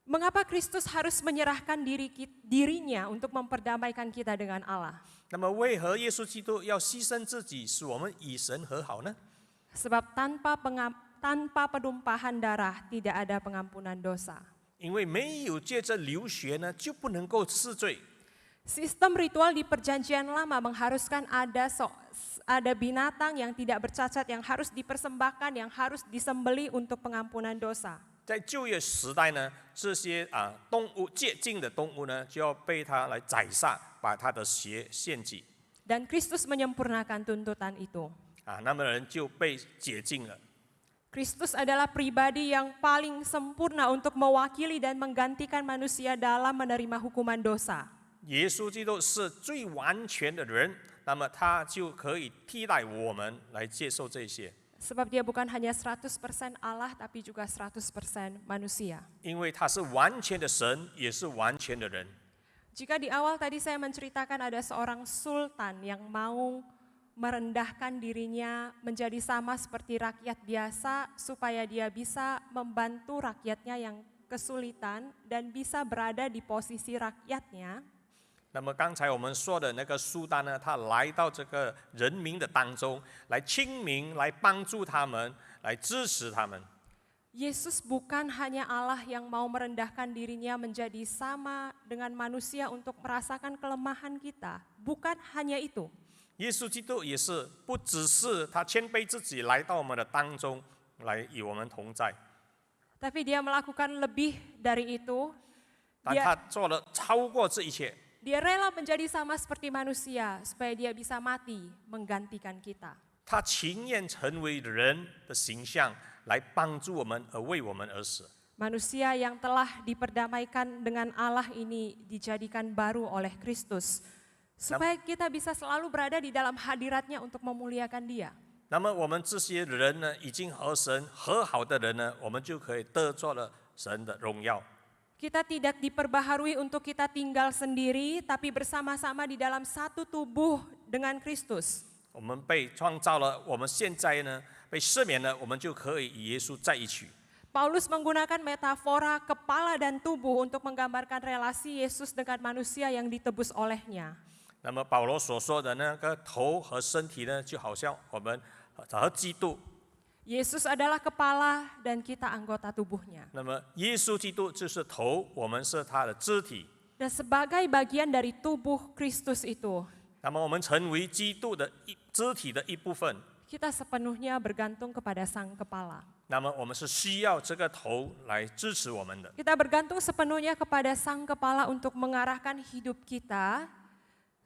S2: Mengapa Kristus harus menyerahkan dirinya untuk memperdamaikan kita dengan Allah?
S4: 那么为何耶稣基督要牺牲自己，使我们与神和好呢？
S2: Sebab tanpa penumpahan darah tidak ada pengampunan dosa.
S4: 因为没有借着流血呢，就不能够治罪。
S2: Sistem ritual di perjanjian lama mengharuskan ada binatang yang tidak bercacat, yang harus dipersembahkan, yang harus disembeli untuk pengampunan dosa.
S4: 在旧约时代呢，这些动物洁净的动物呢，就要被他来宰杀，把他的血献祭。
S2: Dan Kristus menyempurnakan tuntutan itu.
S4: 那么人就被洁净了。
S2: Kristus adalah pribadi yang paling sempurna untuk mewakili dan menggantikan manusia dalam menerima hukuman dosa.
S4: 耶稣基督是最完全的人，那么他就可以替代我们来接受这些。
S2: Sebab dia bukan hanya 100% Allah, tapi juga 100% manusia.
S4: 因为他是完全的神，也是完全的人。
S2: Jika di awal tadi saya menceritakan ada seorang sultan yang mau merendahkan dirinya menjadi sama seperti rakyat biasa supaya dia bisa membantu rakyatnya yang kesulitan dan bisa berada di posisi rakyatnya.
S4: 那么刚才我们说的那个苏丹呢，他来到这个人民的当中，来亲民，来帮助他们，来支持他们。
S2: Yesus bukan hanya Allah yang mau merendahkan dirinya menjadi sama dengan manusia untuk merasakan kelemahan kita. Bukan hanya itu.
S4: 耶稣基督也是不只是他谦卑自己来到我们的当中，来与我们同在，
S2: Tapi dia melakukan lebih dari itu.
S4: 但
S2: Dia,
S4: 他做了超过这一切。
S2: dia rela menjadi sama seperti manusia supaya dia bisa mati menggantikan kita.
S4: 他情愿成为人的形象，来帮助我们，而为我们而死。
S2: Manusia yang telah diperdamaikan dengan Allah ini dijadikan baru oleh Kristus. Supaya kita bisa selalu berada di dalam hadiratnya untuk memuliakan dia.
S4: 那么我们这些人呢，已经和神和好的人呢，我们就可以得着了神的荣耀。
S2: Kita tidak diperbaharui untuk kita tinggal sendiri, tapi bersama-sama di dalam satu tubuh dengan Kristus.
S4: 我们被创造了，我们现在呢被赦免了，我们就可以与耶稣在一起。
S2: Paulus menggunakan metafora kepala dan tubuh untuk menggambarkan relasi Yesus dengan manusia yang ditebus olehnya.
S4: 那么保罗所说的那个头和身体呢，就好像我们和基督。
S2: Yesus adalah kepala dan kita anggota tubuhnya.
S4: 那么耶稣基督就是头，我们是他的肢体。
S2: Dan sebagai bagian dari tubuh Kristus itu,
S4: 那么我们成为基督的肢体的一部分。
S2: kita sepenuhnya bergantung kepada Sang Kepala.
S4: 那么我们是需要这个头来支持我们的。
S2: Kita bergantung sepenuhnya kepada Sang Kepala untuk mengarahkan hidup kita,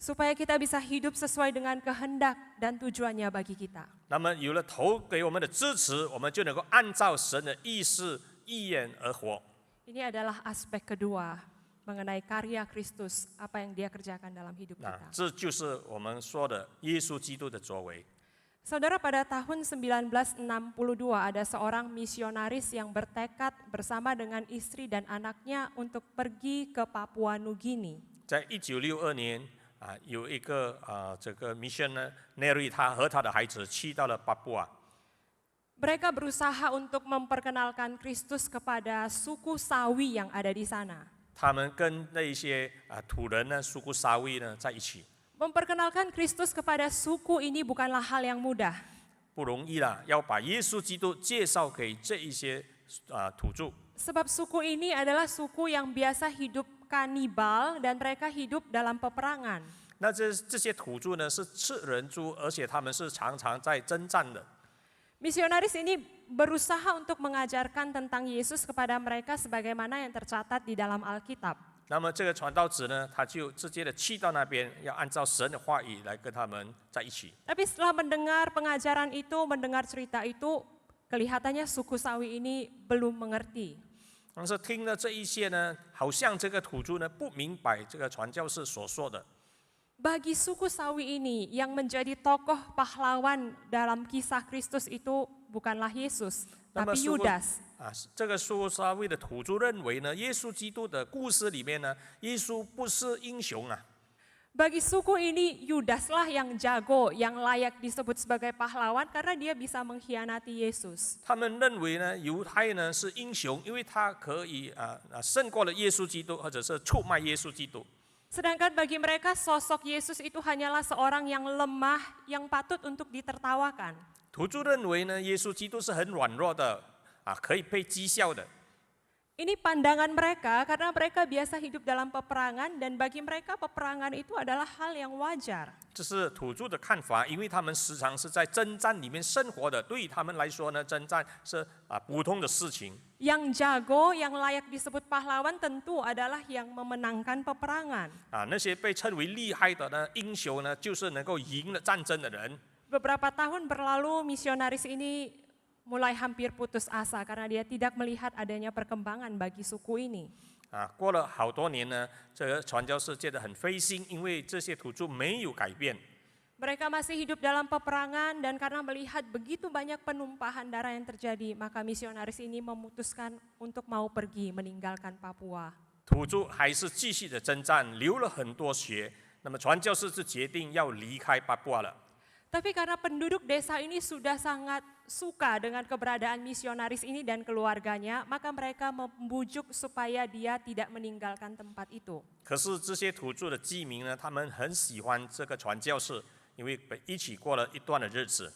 S2: supaya kita bisa hidup sesuai dengan kehendak dan tujuannya bagi kita.
S4: 那么有了头给我们的支持，我们就能够按照神的意思、意愿而活。
S2: Ini adalah aspek kedua mengenai karya Kristus, apa yang dia kerjakan dalam hidup
S4: 那
S2: kita.
S4: 这就是我们说的耶稣基督的作为。
S2: Saudara, pada tahun 1962 ada seorang misionaris yang bertekad bersama dengan istri dan anaknya untuk pergi ke Papua Nugini.
S4: 在1962年有一个这个 missionary， 他和他的孩子去到了巴布亚。
S2: Mereka berusaha untuk memperkenalkan Kristus kepada suku Sawi yang ada di sana.
S4: 他们跟那些土人呢，苏古沙维呢在一起，
S2: Memperkenalkan Kristus kepada suku ini bukanlah hal yang mudah.
S4: 不容易啦，要把耶稣基督介绍给这一些土著。
S2: Sebab suku ini adalah suku yang biasa hidup kanibal dan mereka hidup dalam peperangan.
S4: 那这些土著呢是吃人猪，而且他们是常常在征战的。
S2: Misionaris ini berusaha untuk mengajarkan tentang Yesus kepada mereka sebagaimana yang tercatat di dalam Alkitab.
S4: 那么这个传道者呢，他就直接的去到那边，要按照神的话语来跟他们在一起。
S2: Tapi setelah mendengar pengajaran itu, mendengar cerita itu, kelihatannya suku Sawi ini belum mengerti.
S4: 但是听了这一些呢，好像这个土著呢不明白这个传教士所说的。
S2: Bagi suku Sawi ini yang menjadi tokoh pahlawan dalam kisah Kristus itu bukanlah Yesus,
S4: 那么
S2: tapi
S4: 苏古
S2: Yudas.
S4: 这个苏沙维的土著认为呢，耶稣基督的故事里面呢，耶稣不是英雄啊。
S2: Bagi suku ini Yudaslah yang jago, yang layak disebut sebagai pahlawan karena dia bisa mengkhianati Yesus.
S4: 他们认为呢，犹太呢是英雄，因为他可以胜过了耶稣基督，或者是出卖耶稣基督。
S2: Sedangkan bagi mereka sosok Yesus itu hanyalah seorang yang lemah, yang patut untuk ditertawakan.
S4: 土著认为呢，耶稣基督是很软弱的可以被讥笑的。
S2: Ini pandangan mereka karena mereka biasa hidup dalam peperangan dan bagi mereka peperangan itu adalah hal yang wajar.
S4: 这是土著的看法，因为他们时常是在征战里面生活的，对于他们来说呢，征战是普通的事情。
S2: Yang jago, yang layak disebut pahlawan tentu adalah yang memenangkan peperangan.
S4: 那些被称为厉害的呢，英雄呢，就是能够赢了战争的人。
S2: Beberapa tahun berlalu misionaris ini mulai hampir putus asa karena dia tidak melihat adanya perkembangan bagi suku ini.
S4: 过了好多年呢，这个传教士觉得很灰心，因为这些土著没有改变。
S2: Mereka masih hidup dalam peperangan dan karena melihat begitu banyak penumpahan darah yang terjadi, maka misionaris ini memutuskan untuk mau pergi meninggalkan Papua.
S4: 土著还是继续的征战，流了很多血。那么传教士就决定要离开巴布亚了。
S2: Tapi karena penduduk desa ini sudah sangat suka dengan keberadaan misionaris ini dan keluarganya, maka mereka membujuk supaya dia tidak meninggalkan tempat itu.
S4: 可是这些土著的居民呢，他们很喜欢这个传教士，因为一起过了一段的日子。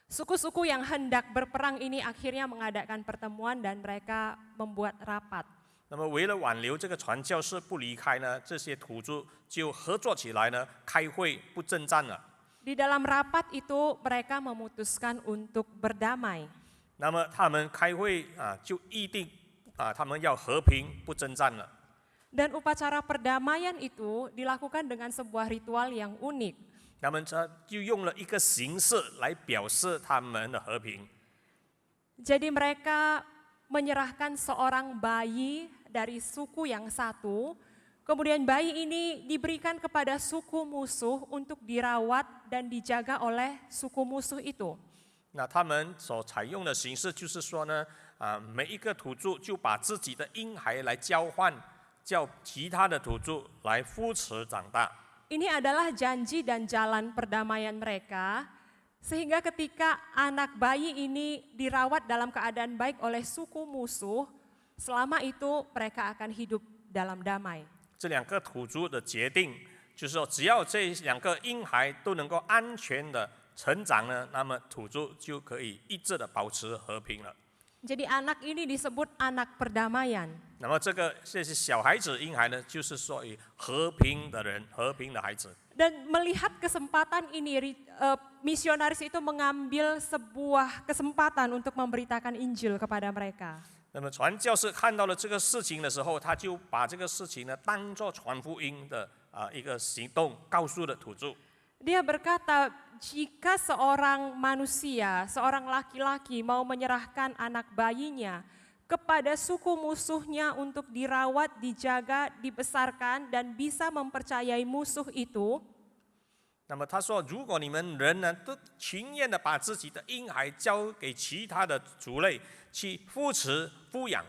S2: Suku-suku yang hendak berperang ini akhirnya mengadakan pertemuan dan mereka membuat rapat.
S4: 那么为了挽留这个传教士不离开呢，这些土著就合作起来呢，开会不征战了。
S2: Di dalam rapat itu mereka memutuskan untuk berdamai.
S4: 那么他们开会就议定他们要和平不征战了。
S2: Dan upacara perdamaian itu dilakukan dengan sebuah ritual yang unik.
S4: 他们就用了一个形式来表示他们的和平。
S2: Jadi mereka menyerahkan seorang bayi dari suku yang satu, kemudian bayi ini diberikan kepada suku musuh untuk dirawat dan dijaga oleh suku musuh itu.
S4: 那他们所采用的形式就是说呢，每一个土著就把自己的婴孩来交换，叫其他的土著来扶持长大。
S2: Ini adalah janji dan jalan perdamaian mereka, sehingga ketika anak bayi ini dirawat dalam keadaan baik oleh suku musuh, selama itu mereka akan hidup dalam damai.
S4: 这两个土著的决定就是说，只要这两个婴孩都能够安全的成长呢，那么土著就可以一直的保持和平了。
S2: Jadi anak ini disebut anak perdamaian.
S4: 那么这些小孩子婴孩呢，就是说以和平的人，和平的孩子。
S2: Dan melihat kesempatan ini, misionaris itu mengambil sebuah kesempatan untuk memberitakan Injil kepada mereka.
S4: 那么传教士看到了这个事情的时候，他就把这个事情呢当作传福音的一个行动，告诉了土著。
S2: Dia berkata, jika seorang manusia, seorang laki-laki mau menyerahkan anak bayinya kepada suku musuhnya untuk dirawat, dijaga, dibesarkan, dan bisa mempercayai musuh itu,
S4: 那么他说，如果你们人呢都情愿的把自己的婴孩交给其他的族类去扶持抚养，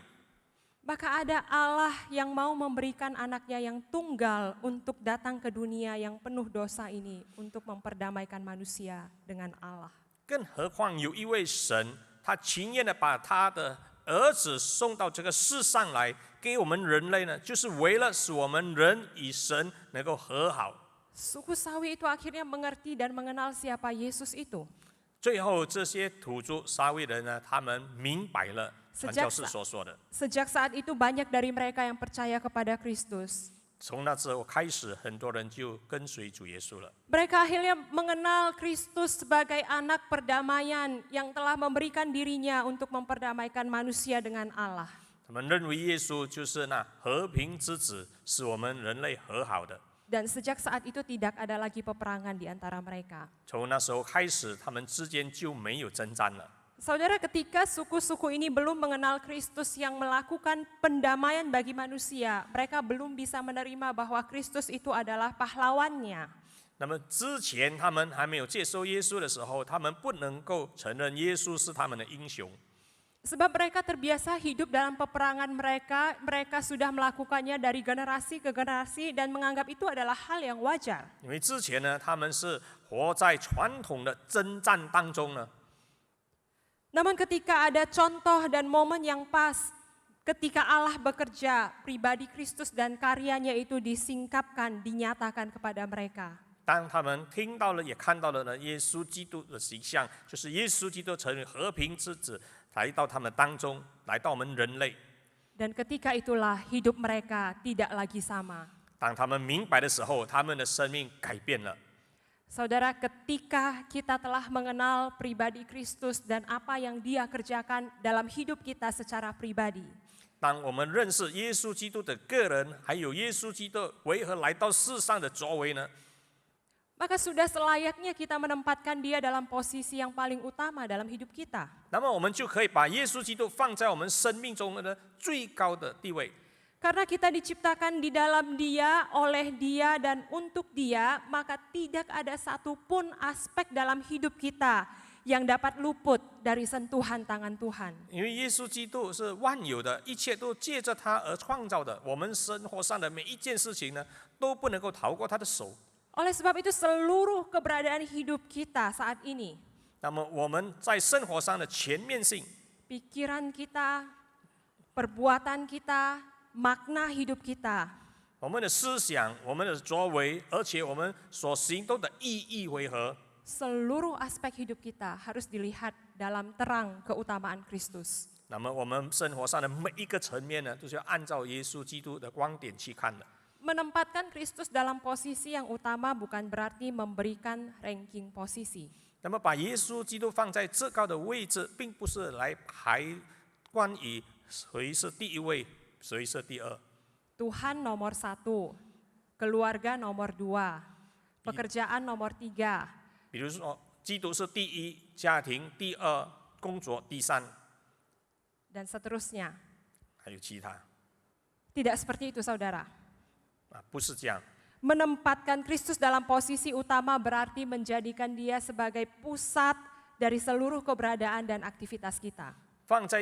S2: maka ada Allah yang mau memberikan anaknya yang tunggal untuk datang ke dunia yang penuh dosa ini untuk memperdamaikan manusia dengan Allah.
S4: 更何况有一位神，他情愿的把他的儿子送到这个世上来，给我们人类呢，就是为了使我们人与神能够和好。
S2: Suku Sawi itu akhirnya mengerti dan mengenal siapa Yesus itu.
S4: 最后，这些土著沙威人呢，他们明白了传教士所说的。
S2: Sejak saat itu banyak dari mereka yang percaya kepada Kristus.
S4: 从那之后开始，很多人就跟随主耶稣了。
S2: Mereka akhirnya mengenal Kristus sebagai anak perdamaian yang telah memberikan dirinya untuk memperdamaikan manusia dengan Allah.
S4: 他们认为耶稣就是那和平之子，使我们人类和好的。
S2: Dan sejak saat itu tidak ada lagi peperangan di antara mereka.
S4: 从那时候开始，他们之间就没有征战了。
S2: Saudara, ketika suku-suku ini belum mengenal Kristus yang melakukan pendamaian bagi manusia, mereka belum bisa menerima bahwa Kristus itu adalah pahlawannya.
S4: 那么之前他们还没有接受耶稣的时候，他们不能够承认耶稣是他们的英雄。
S2: Sebab mereka terbiasa hidup dalam peperangan mereka sudah melakukannya dari generasi ke generasi dan menganggap itu adalah hal yang wajar.
S4: 因为之前呢，他们是活在传统的征战当中呢。
S2: Namun ketika ada contoh dan momen yang pas, ketika Allah bekerja, pribadi Kristus dan karyanya itu disingkapkan, dinyatakan kepada mereka.
S4: 当他们听到了，也看到了呢，耶稣基督的形象，就是耶稣基督成为和平之子，来到他们当中，来到我们人类。
S2: Dan ketika itulah hidup mereka tidak lagi sama.
S4: 当他们明白的时候，他们的生命改变了。
S2: Saudara, ketika kita telah mengenal pribadi Kristus dan apa yang Dia kerjakan dalam hidup kita secara pribadi,
S4: 当我们认识耶稣基督的个人，还有耶稣基督为何来到世上的作为呢？
S2: maka sudah selayaknya kita menempatkan Dia dalam posisi yang paling utama dalam hidup kita.
S4: 那么我们就可以把耶稣基督放在我们生命中的最高的地位。
S2: Karena kita diciptakan di dalam Dia, oleh Dia, dan untuk Dia, maka tidak ada satupun aspek dalam hidup kita yang dapat luput dari sentuhan tangan Tuhan.
S4: 因为耶稣基督是万有的，一切都借着他而创造的。我们生活上的每一件事情呢，都不能够逃过他的手。
S2: Oleh sebab itu seluruh keberadaan hidup kita saat ini,
S4: 那么我们在生活上的全面性，
S2: pikiran kita, perbuatan kita, makna hidup kita,
S4: 我们的思想、我们的作为，而且我们所行动的意义为何？
S2: seluruh aspek hidup kita harus dilihat dalam terang keutamaan Kristus.
S4: 那么我们生活上的每一个层面呢，都是要按照耶稣基督的光点去看的。
S2: Menempatkan Kristus dalam posisi yang utama bukan berarti memberikan ranking posisi.
S4: 那么把耶稣基督放在至高的位置，并不是来排关于谁是第一位，谁是第二。
S2: Tuhan nomor 1, keluarga nomor 2, pekerjaan nomor 3,
S4: 比如说，基督是第一，家庭第二，工作第三，
S2: dan seterusnya.
S4: 还有其他
S2: Tidak seperti itu, saudara.
S4: 不是这样。
S2: Menempatkan Kristus dalam posisi utama berarti menjadikan Dia sebagai pusat dari seluruh keberadaan dan aktivitas kita.
S4: 放在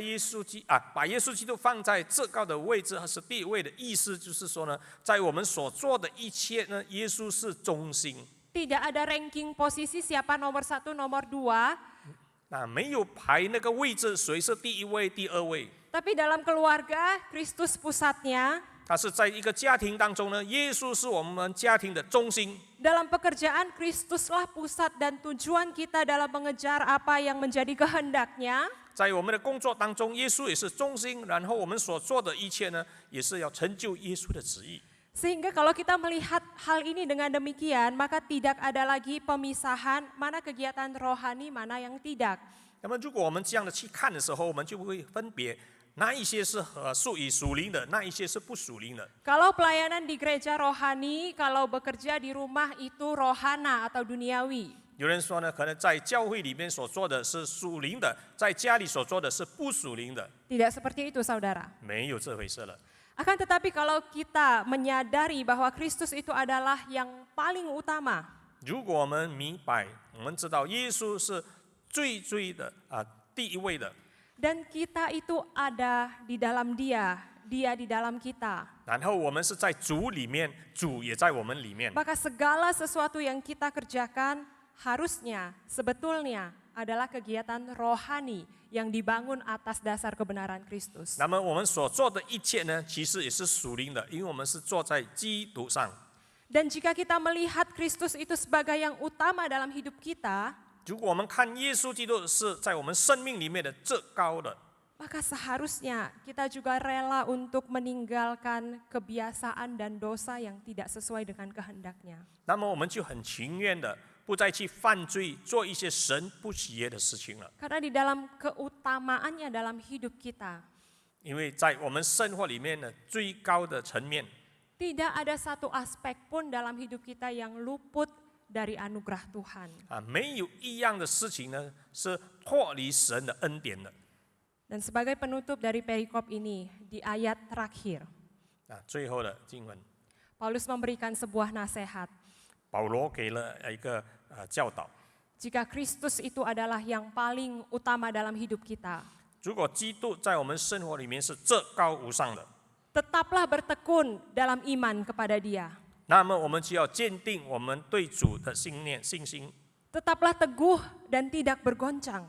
S4: 把耶稣基督放在至高的位置和是第一位的意思，就是说呢，在我们所做的一切呢，耶稣是中心。
S2: Tidak ada ranking posisi siapa nomor 1, nomor 2,
S4: 没有排那个位置，谁是第一位、第二位。
S2: tapi dalam keluarga Kristus pusatnya,
S4: 他是在一个家庭当中呢，耶稣是我们家庭的中心。
S2: dalam pekerjaan Kristuslah pusat dan tujuan kita dalam mengejar apa yang menjadi kehendak-Nya.
S4: 在我们的工作当中，耶稣也是中心，然后我们所做的一切呢，也是要成就耶稣的旨意。
S2: Sehingga kalau kita melihat hal ini dengan demikian, maka tidak ada lagi pemisahan mana kegiatan rohani, mana yang tidak.
S4: 那么，如果我们这样的去看的时候，我们就会分别哪一些是属于属灵的，哪一些是不属灵的。
S2: Kalau pelayanan di gereja rohani, kalau bekerja di rumah itu rohana atau duniawi.
S4: 有人说呢，可能在教会里面所做的是属灵的，在家里所做的是不属灵的，
S2: Tidak seperti itu, saudara.
S4: 没有这回事了。
S2: Akan tetapi kalau kita menyadari bahwa Kristus itu adalah yang paling utama,
S4: 如果我们明白，我们知道耶稣是最的第一位的，
S2: dan kita itu ada di dalam Dia, Dia di dalam kita,
S4: 然后我们是在主里面，主也在我们里面。
S2: maka segala sesuatu yang kita kerjakan harusnya, sebetulnya adalah kegiatan rohani yang dibangun atas dasar kebenaran Kristus.
S4: 那么我们所做的一切呢，其实也是属灵的，因为我们是坐在基督上。
S2: Dan jika kita melihat Kristus itu sebagai yang utama dalam hidup kita,
S4: 如果我们看耶稣基督是在我们生命里面的至高的，
S2: maka seharusnya kita juga rela untuk meninggalkan kebiasaan dan dosa yang tidak sesuai dengan kehendak-Nya.
S4: 那么我们就很情愿的不再去犯罪，做一些神不喜悦的事情了。
S2: Karena di dalam keutamaannya dalam hidup kita,
S4: 因为在我们生活里面的最高的层面，
S2: tidak ada satu aspek pun dalam hidup kita yang luput dari anugerah Tuhan.
S4: 没有一样的事情呢是脱离神的恩典的。
S2: Dan sebagai penutup dari perikop ini, di ayat terakhir,
S4: 最后的经文，
S2: Paulus memberikan sebuah nasihat.
S4: 保罗给了一个教导：
S2: Jika Kristus itu adalah yang paling utama dalam hidup kita,
S4: 如果基督在我们生活里面是至高无上的，
S2: tetaplah bertekun dalam iman kepada Dia.
S4: 那么我们就要坚定我们对主的信心。
S2: Tetaplah teguh dan tidak bergoncang.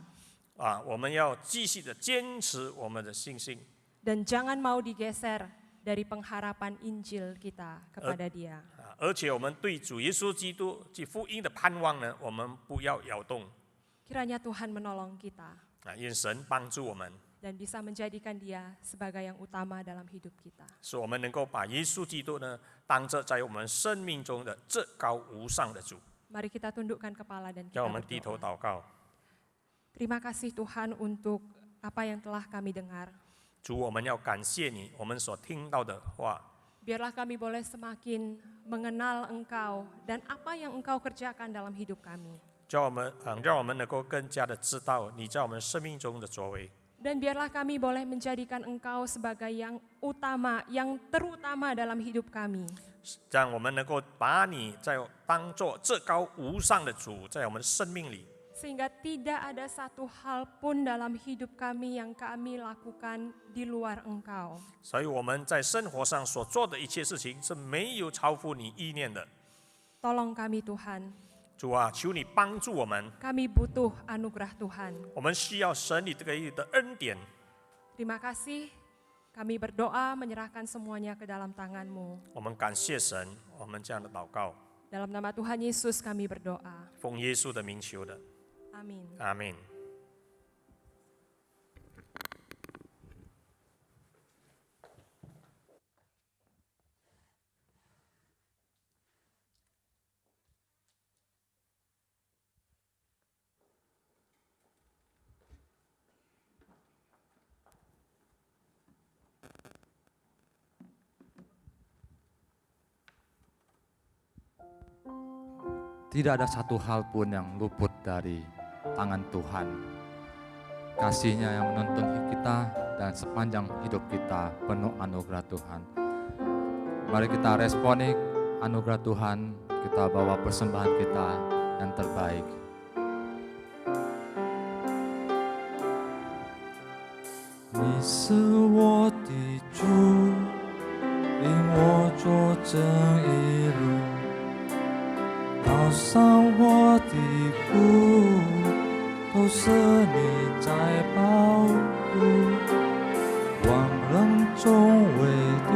S4: 我们要继续的坚持我们的信心，
S2: Dan jangan mau digeser dari pengharapan Injil kita kepada Dia.
S4: 而且我们对主耶稣基督及福音的盼望呢，我们不要摇动。
S2: Kiranya Tuhan menolong kita
S4: 愿神帮助我们，
S2: dan bisa menjadikan Dia sebagai yang utama dalam hidup kita.
S4: 使我们能够把耶稣基督呢当着在我们生命中的至高无上的主。
S2: Mari kita tundukkan kepala dan kita
S4: 让我们低头
S2: berdoa.
S4: 祷告。
S2: Terima kasih Tuhan untuk apa yang telah kami dengar.
S4: 主，我们要感谢你，我们所听到的话，
S2: Biarlah kami boleh semakin mengenal Engkau dan apa yang Engkau kerjakan dalam hidup kami.
S4: 让我们能够更加的知道你在我们生命中的作为。
S2: Dan biarlah kami boleh menjadikan Engkau sebagai yang utama, yang terutama dalam hidup kami.
S4: 让我们能够把你当作至高无上的主，在我们的生命里。
S2: Sehingga tidak ada satu hal pun dalam hidup kami yang kami lakukan di luar Engkau.
S4: 所以我们在生活上所做的一切事情是没有超乎你意念的。
S2: Tolong kami Tuhan,
S4: 主啊，求你帮助我们，
S2: kami butuh anugerah Tuhan.
S4: 我们需要神你给予的恩典。
S2: Terima kasih, kami berdoa menyerahkan semuanya ke dalam tangan-Mu.
S4: 我们感谢神，我们这样的祷告，
S2: Dalam nama Tuhan Yesus kami berdoa.
S4: 奉耶稣的名求的，
S2: 阿明。
S4: 阿门。
S1: Tidak ada satu hal pun yang luput dari tangan Tuhan. Kasih-Nya yang menuntun kita dan sepanjang hidup kita penuh anugerah Tuhan. Mari kita responi anugerah Tuhan, kita bawa persembahan kita yang terbaik.
S3: 你是我的主，领我做正义路，高山我的谷，都是你在保护，万人中唯独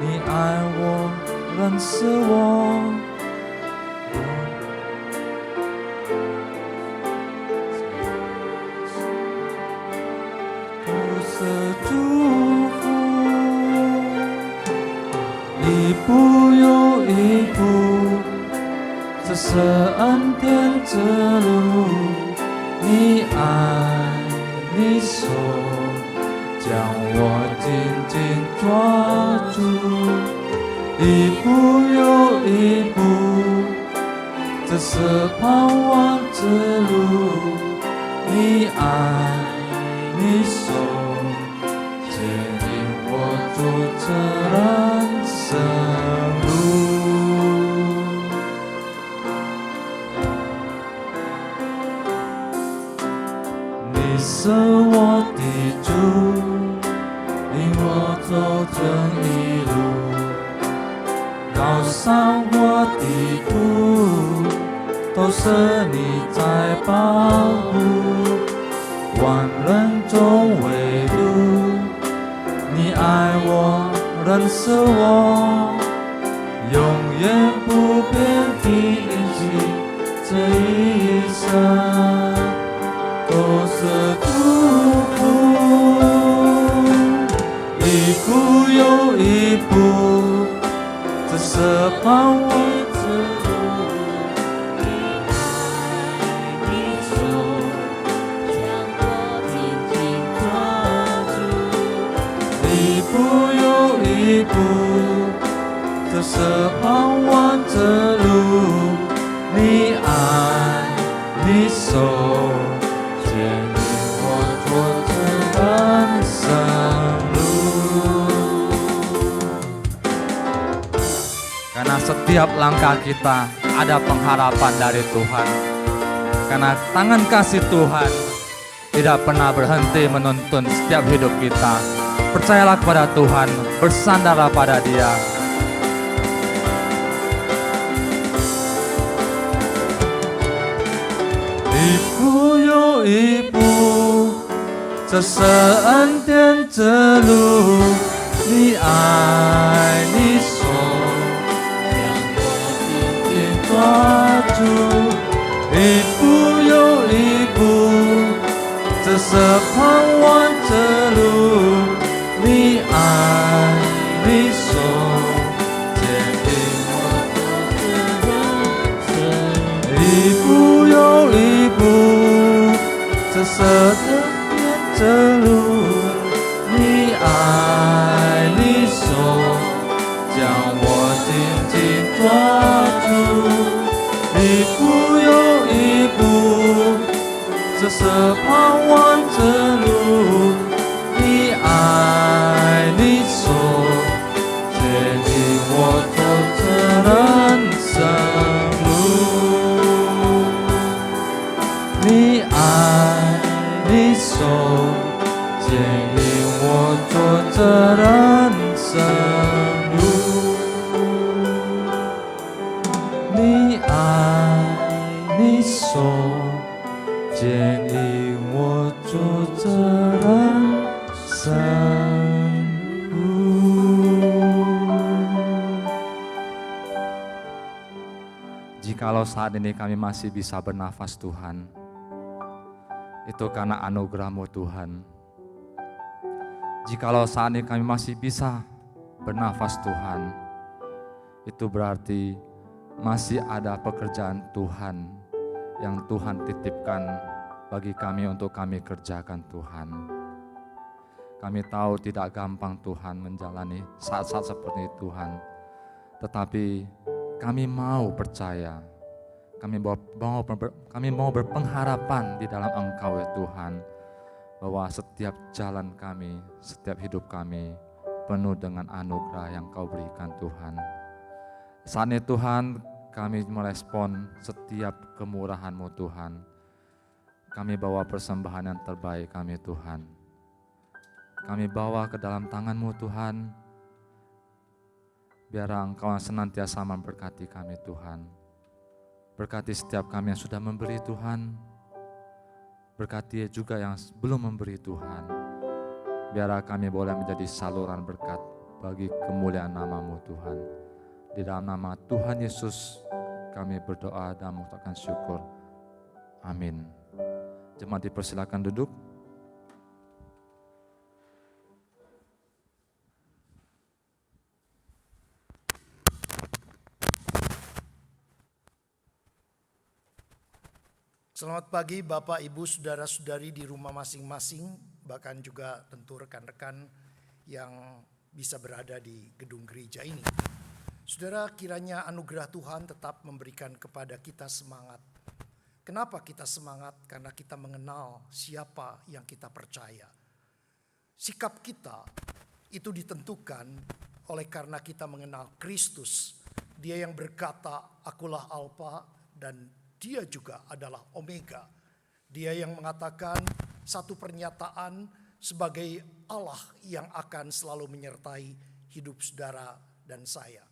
S3: 你爱我，认识我。一步又一步，这是恩典之路。你爱，你手将我紧紧抓住。一步又一步，这是盼望之路。你爱，你手牵引我走这人生路。你是我的主，领我走正义路，高山我的谷，都是你在保护。万人中唯独你爱我，认识我，永远不变的印记，这一生都是祝福。一步又一步，这是盼望之路。一步又一步，这是盼望之路。你爱，你手牵引我走这人生路。
S1: Karena setiap langkah kita ada pengharapan dari Tuhan. Karena tangan kasih Tuhan tidak pernah berhenti menuntun setiap hidup kita. Percayalah kepada Tuhan, bersandarlah pada Dia.
S3: 一步又一步，这是恩典之路。你爱，你手将我紧紧抓住。一步又一步，这是盼望之路。你爱，你手牵引我走这人生。一步又一步，这是恩典之路。你爱，你手将我紧紧抓住。一步又一步，这是盼望之路。你爱，你手牵引我走这人生路。你爱，你手牵引我走这人生路。你爱，你手牵引我走这人生路。
S1: Jikalau Jikalau saat ini kami masih bisa bernafas Tuhan, itu karena anugerah-Mu Tuhan. Jikalau saat ini kami masih bisa bernafas Tuhan, itu berarti masih ada pekerjaan Tuhan yang Tuhan titipkan bagi kami untuk kami kerjakan Tuhan. Kami tahu tidak gampang Tuhan menjalani saat-saat seperti ini Tuhan. Tetapi kami mau percaya, kami mau berpengharapan di dalam Engkau ya Tuhan, bahwa setiap jalan kami, setiap hidup kami penuh dengan anugerah yang Kau berikan Tuhan. Saat ini Tuhan, kami merespon setiap kemurahan-Mu Tuhan. Kami bawa persembahan yang terbaik kami Tuhan. Kami bawa ke dalam tangan-Mu Tuhan. Biar Engkau yang senantiasa memberkati kami Tuhan. Berkati setiap kami yang sudah memberi Tuhan. Berkati juga yang belum memberi Tuhan. Biar kami boleh menjadi saluran berkat bagi kemuliaan nama-Mu Tuhan. Di dalam nama Tuhan Yesus kami berdoa dan mengucapkan syukur. Amin. Jemaat dipersilakan duduk.
S5: Selamat pagi Bapak, Ibu, Saudara-saudari di rumah masing-masing, bahkan juga tentu rekan-rekan yang bisa berada di gedung gereja ini. Saudara, kiranya anugerah Tuhan tetap memberikan kepada kita semangat. Kenapa kita semangat? Karena kita mengenal siapa yang kita percaya. Sikap kita itu ditentukan oleh karena kita mengenal Kristus. Dia yang berkata, "Akulah Alfa dan Dia juga adalah Omega." Dia yang mengatakan satu pernyataan sebagai Allah yang akan selalu menyertai hidup saudara dan saya.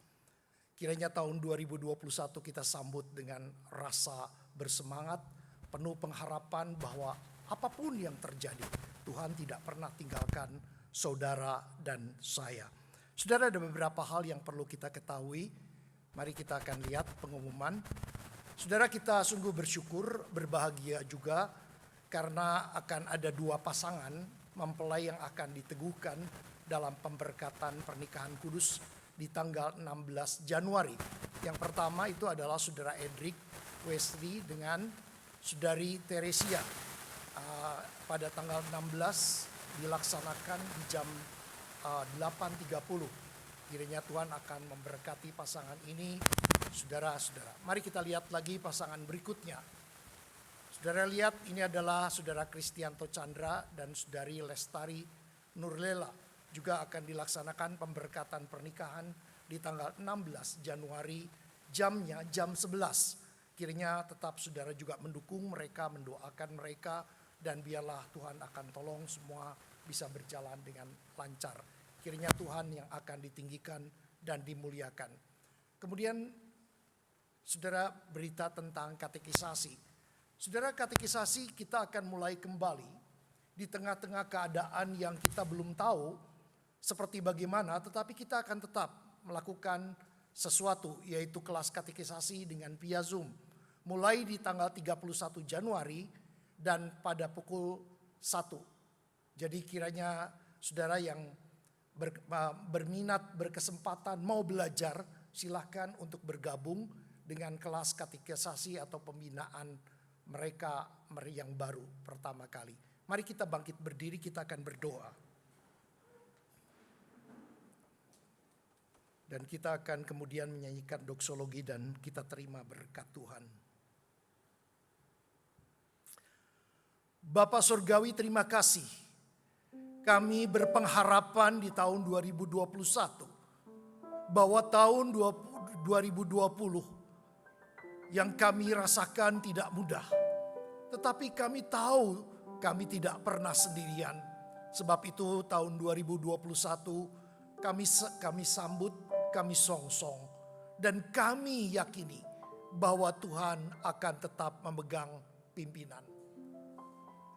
S5: Kiranya tahun 2021 kita sambut dengan rasa bersemangat, penuh pengharapan bahwa apapun yang terjadi, Tuhan tidak pernah tinggalkan saudara dan saya. Saudara, ada beberapa hal yang perlu kita ketahui. Mari kita akan lihat pengumuman. Saudara, kita sungguh bersyukur, berbahagia juga karena akan ada 2 pasangan mempelai yang akan diteguhkan dalam pemberkatan pernikahan kudus di tanggal 16 Januari. Yang pertama itu adalah Saudara Edric Wesley dengan Saudari Teresia. Pada tanggal 16 dilaksanakan di jam 8.30. Kiranya Tuhan akan memberkati pasangan ini, saudara-saudara. Mari kita lihat lagi pasangan berikutnya. Saudara lihat, ini adalah Saudara Kristianto Chandra dan Saudari Lestari Nurlela. Juga akan dilaksanakan pemberkatan pernikahan di tanggal 16 Januari, jamnya jam 11. Kiranya tetap saudara juga mendukung mereka, mendoakan mereka, dan biarlah Tuhan akan tolong semua bisa berjalan dengan lancar. Kiranya Tuhan yang akan ditinggikan dan dimuliakan. Kemudian saudara, berita tentang katekisasi. Saudara, katekisasi kita akan mulai kembali di tengah-tengah keadaan yang kita belum tahu seperti bagaimana, tetapi kita akan tetap melakukan sesuatu, yaitu kelas katekisasi dengan via Zoom. Mulai di tanggal 31 Januari dan pada pukul 1. Jadi kiranya saudara yang berminat, berkesempatan, mau belajar, silakan untuk bergabung dengan kelas katekisasi atau pembinaan mereka yang baru pertama kali. Mari kita bangkit berdiri, kita akan berdoa. Dan kita akan kemudian menyanyikan doksologi dan kita terima berkat Tuhan. Bapa Surgawi, terima kasih. Kami berpengharapan di tahun 2021 bahwa tahun 2020 yang kami rasakan tidak mudah. Tetapi kami tahu kami tidak pernah sendirian. Sebab itu tahun 2021 kami sambut, kami songsong, dan kami yakini bahwa Tuhan akan tetap memegang pimpinan.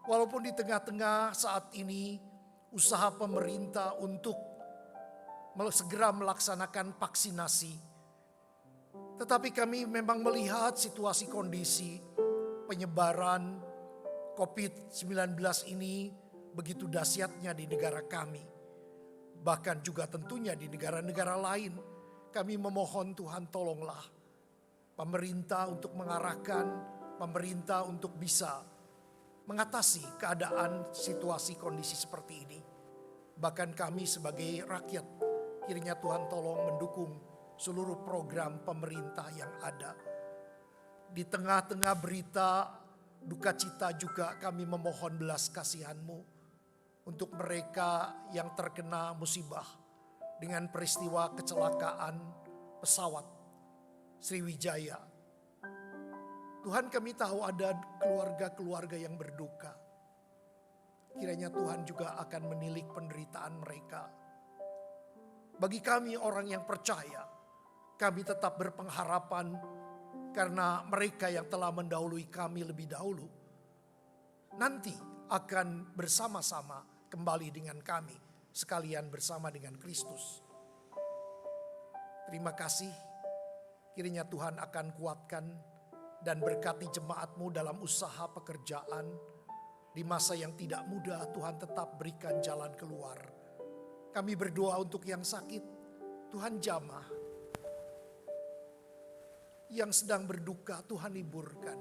S5: Walaupun di tengah-tengah saat ini usaha pemerintah untuk segera melaksanakan vaksinasi Tetapi kami memang melihat situasi kondisi penyebaran COVID-19 ini begitu dahsyatnya di negara kami. Bahkan juga tentunya di negara-negara lain. Kami memohon Tuhan, tolonglah pemerintah untuk mengarahkan, pemerintah untuk bisa mengatasi keadaan situasi kondisi seperti ini. Bahkan kami sebagai rakyat, kiranya Tuhan tolong mendukung seluruh program pemerintah yang ada. Di tengah-tengah berita duka cita juga kami memohon belas kasihan-Mu untuk mereka yang terkena musibah dengan peristiwa kecelakaan pesawat Sriwijaya. Tuhan, kami tahu ada keluarga-keluarga yang berduka. Kiranya Tuhan juga akan menilik penderitaan mereka. Bagi kami orang yang percaya, kami tetap berpengharapan karena mereka yang telah mendahului kami lebih dahulu nanti akan bersama-sama kembali dengan kami, sekalian bersama dengan Kristus. Terima kasih, kiranya Tuhan akan kuatkan dan berkati jemaat-Mu dalam usaha pekerjaan. Di masa yang tidak mudah, Tuhan tetap berikan jalan keluar. Kami berdoa untuk yang sakit, Tuhan jamah. Yang sedang berduka, Tuhan hiburkan.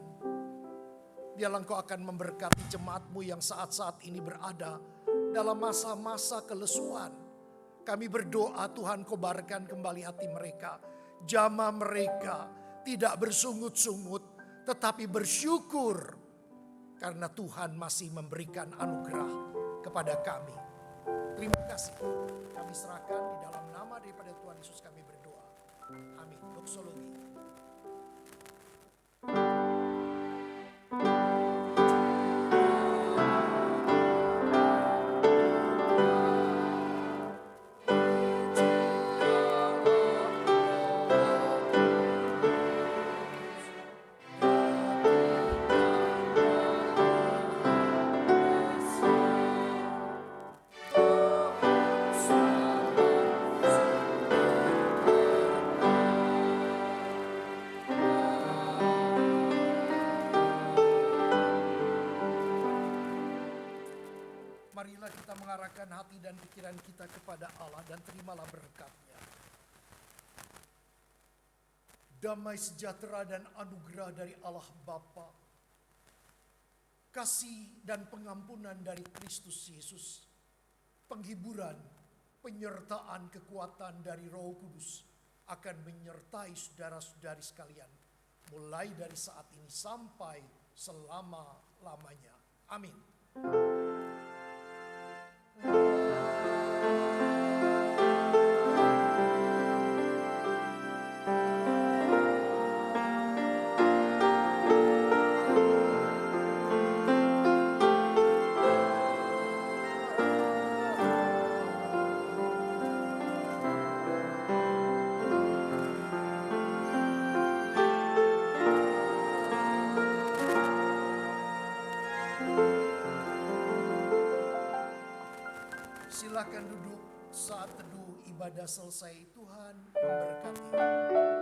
S5: Biarlah Engkau akan memberkati jemaat-Mu yang saat-saat ini berada dalam masa-masa kelesuan. Kami berdoa, Tuhan, kobarkan kembali hati mereka. Jamah mereka tidak bersungut-sungut, tetapi bersyukur. Karena Tuhan masih memberikan anugerah kepada kami. Terima kasih. Kami serahkan di dalam nama daripada Tuhan Yesus kami berdoa. Amin. Doksologi. Marilah kita mengarahkan hati dan pikiran kita kepada Allah dan terimalah berkat-Nya. Damai sejahtera dan anugerah dari Allah Bapa, kasih dan pengampunan dari Kristus Yesus, penghiburan, penyertaan kekuatan dari Roh Kudus akan menyertai saudara-saudari sekalian, mulai dari saat ini sampai selama-lamanya. Amin. Silakan duduk saat teduh ibadah selesai. Tuhan memberkati.